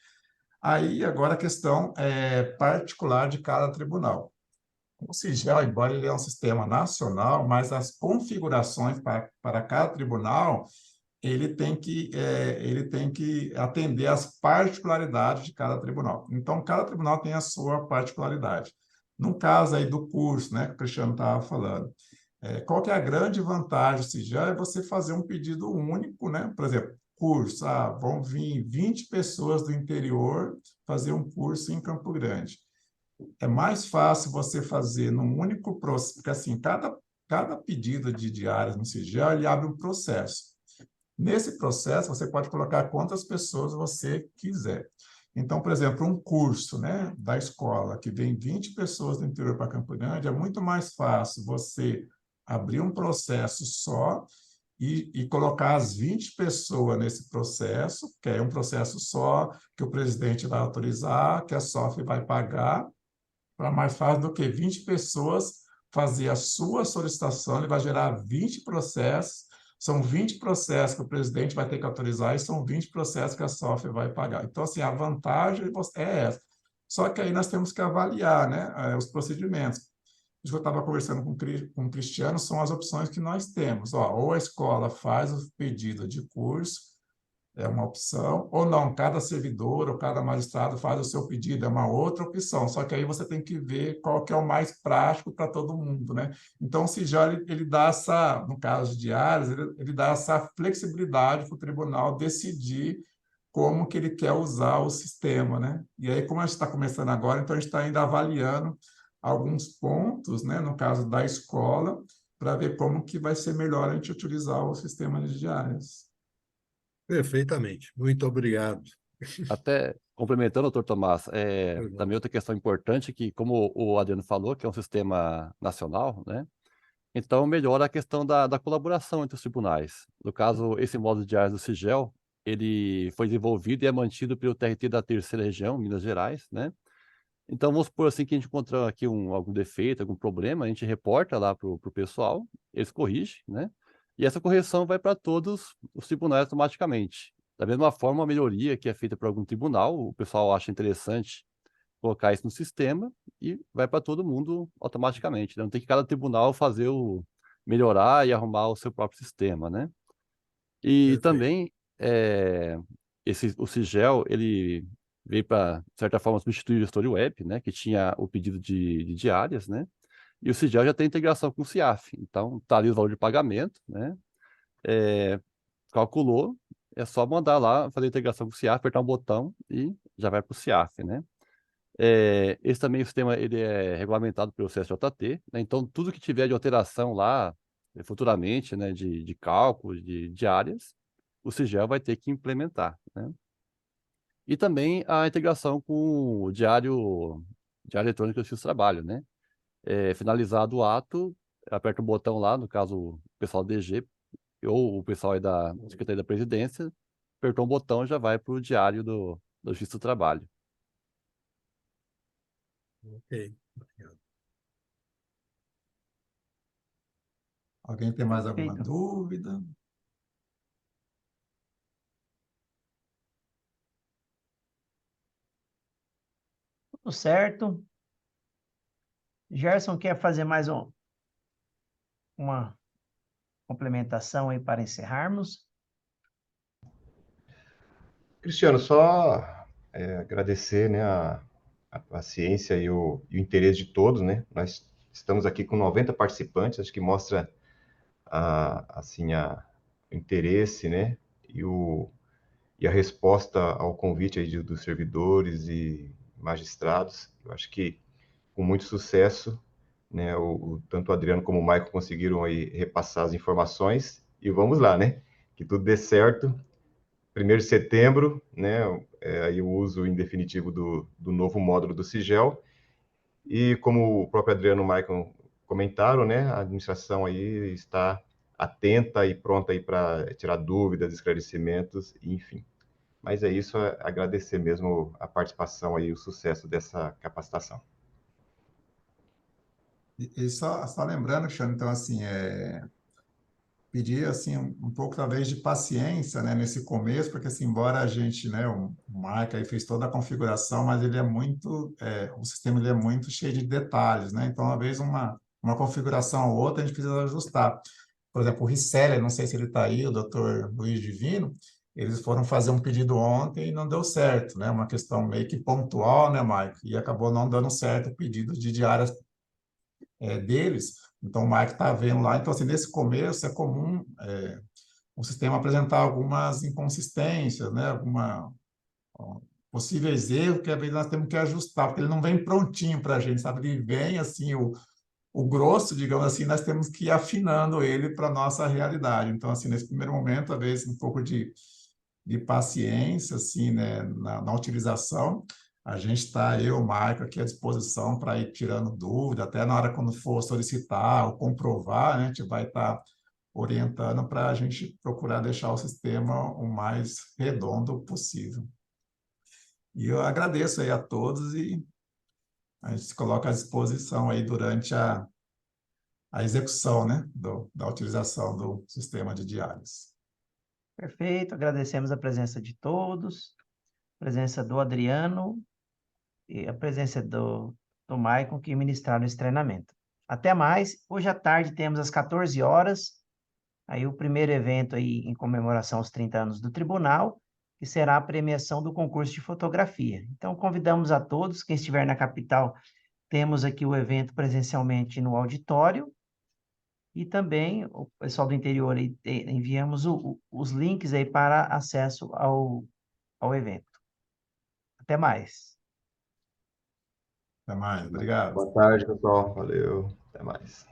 Aí, agora a questão é particular de cada tribunal. O Sigel, embora ele é um sistema nacional, mas as configurações para cada tribunal ele tem que atender às particularidades de cada tribunal. Então, cada tribunal tem a sua particularidade. No caso aí do curso, né, que o Cristiano estava falando, qual que é a grande vantagem do Sigel? É você fazer um pedido único, né? Por exemplo, curso, vão vir 20 pessoas do interior fazer um curso em Campo Grande. É mais fácil você fazer num único processo, porque assim, cada pedido de diárias no Sigel, ele abre um processo. Nesse processo, você pode colocar quantas pessoas você quiser. Então, por exemplo, um curso, né, da escola, que vem 20 pessoas do interior para Campo Grande, é muito mais fácil você abrir um processo só e colocar as 20 pessoas nesse processo, que é um processo só, que o presidente vai autorizar, que a SOF vai pagar, para mais fácil do que 20 pessoas fazer a sua solicitação, ele vai gerar 20 processos, são 20 processos que o presidente vai ter que autorizar e são 20 processos que a SOF vai pagar. Então, assim, a vantagem é essa. Só que aí nós temos que avaliar, né, os procedimentos. Isso que eu estava conversando com o Cristiano, são as opções que nós temos. Ou a escola faz o pedido de curso, é uma opção, ou não, cada servidor ou cada magistrado faz o seu pedido, é uma outra opção, só que aí você tem que ver qual que é o mais prático para todo mundo, né? Então, o Sigel, ele dá essa, no caso de diárias, ele dá essa flexibilidade para o tribunal decidir como que ele quer usar o sistema, né? E aí, como a gente está começando agora, então a gente está ainda avaliando alguns pontos, né, no caso da escola, para ver como que vai ser melhor a gente utilizar o sistema de diárias. Perfeitamente. Muito obrigado. Até complementando, doutor Tomás, Pois não. também outra questão importante que, como o Adriano falou, que é um sistema nacional, né? Então melhora a questão da colaboração entre os tribunais. No caso, esse módulo de diárias do Sigel, ele foi desenvolvido e é mantido pelo TRT da Terceira Região, Minas Gerais, né? Então vamos supor assim que a gente encontra aqui algum defeito, algum problema, a gente reporta lá pro pessoal, eles corrigem, né? E essa correção vai para todos os tribunais automaticamente. Da mesma forma, a melhoria que é feita por algum tribunal, o pessoal acha interessante colocar isso no sistema e vai para todo mundo automaticamente, né? Não tem que cada tribunal fazer melhorar e arrumar o seu próprio sistema, né? E Perfeito. também o Sigel, ele veio para, de certa forma, substituir o gestor web, né? Que tinha o pedido de diárias, né? E o Sigel já tem integração com o CIAF. Então, tá ali o valor de pagamento, né? Calculou, é só mandar lá, fazer a integração com o CIAF, apertar um botão e já vai para o CIAF, né? Esse também, o sistema, ele é regulamentado pelo CSJT, né? Então, tudo que tiver de alteração lá, futuramente, né, de cálculos, de diárias, o Sigel vai ter que implementar, né? E também a integração com o Diário Eletrônico do Justiça do Trabalho, né? Finalizado o ato, aperta o botão lá, no caso, o pessoal do DG, ou o pessoal aí da Secretaria da Presidência, apertou um botão e já vai para o Diário da Justiça do Trabalho. Ok. Obrigado. Alguém tem mais alguma Perfeito. dúvida? Tudo certo. Gerson quer fazer mais uma complementação aí para encerrarmos? Cristiano, só agradecer, né, a paciência e o interesse de todos, né? Nós estamos aqui com 90 participantes, acho que mostra assim, o interesse, né? E a resposta ao convite aí dos servidores e magistrados. Eu acho que com muito sucesso, né? Tanto o Adriano como o Maico conseguiram aí repassar as informações e vamos lá, né? Que tudo dê certo. 1º de setembro, né? Aí o uso em definitivo do novo módulo do Sigel. E como o próprio Adriano e o Maicon comentaram, né? A administração aí está atenta e pronta aí para tirar dúvidas, esclarecimentos, enfim. Mas é isso, agradecer mesmo a participação aí, o sucesso dessa capacitação. E só lembrando, Cristiano, então, assim, pedir, assim, um pouco, talvez, de paciência, né, nesse começo, porque, assim, embora a gente, né, o Mark aí fez toda a configuração, mas ele é muito, o sistema ele é muito cheio de detalhes, né, então, talvez uma configuração ou outra a gente precisa ajustar. Por exemplo, o reseller, não sei se ele está aí, o Dr. Luiz Divino, eles foram fazer um pedido ontem e não deu certo, né, uma questão meio que pontual, né, Mark, e acabou não dando certo o pedido de diárias deles. Então, o Mike está vendo lá. Então, assim, nesse começo é comum o sistema apresentar algumas inconsistências, né? Possíveis erros que às vezes nós temos que ajustar, porque ele não vem prontinho para a gente, sabe? Ele vem, assim, o grosso, digamos assim, nós temos que ir afinando ele para a nossa realidade. Então, assim, nesse primeiro momento, às vezes, um pouco de paciência, assim, né, na utilização. A gente está, eu, o Marco, aqui à disposição para ir tirando dúvida, até na hora quando for solicitar ou comprovar, né, a gente vai estar orientando para a gente procurar deixar o sistema o mais redondo possível. E eu agradeço aí a todos e a gente se coloca à disposição aí durante a execução, né, da utilização do sistema de diários. Perfeito, agradecemos a presença de todos, a presença do Adriano e a presença do Maicon que ministraram esse treinamento. Até mais. Hoje à tarde temos às 14 horas, aí o primeiro evento aí em comemoração aos 30 anos do tribunal, que será a premiação do concurso de fotografia. Então, convidamos a todos, quem estiver na capital, temos aqui o evento presencialmente no auditório, e também o pessoal do interior aí, enviamos os links aí para acesso ao evento. Até mais. Até mais, obrigado. Boa tarde, pessoal. Valeu. Até mais.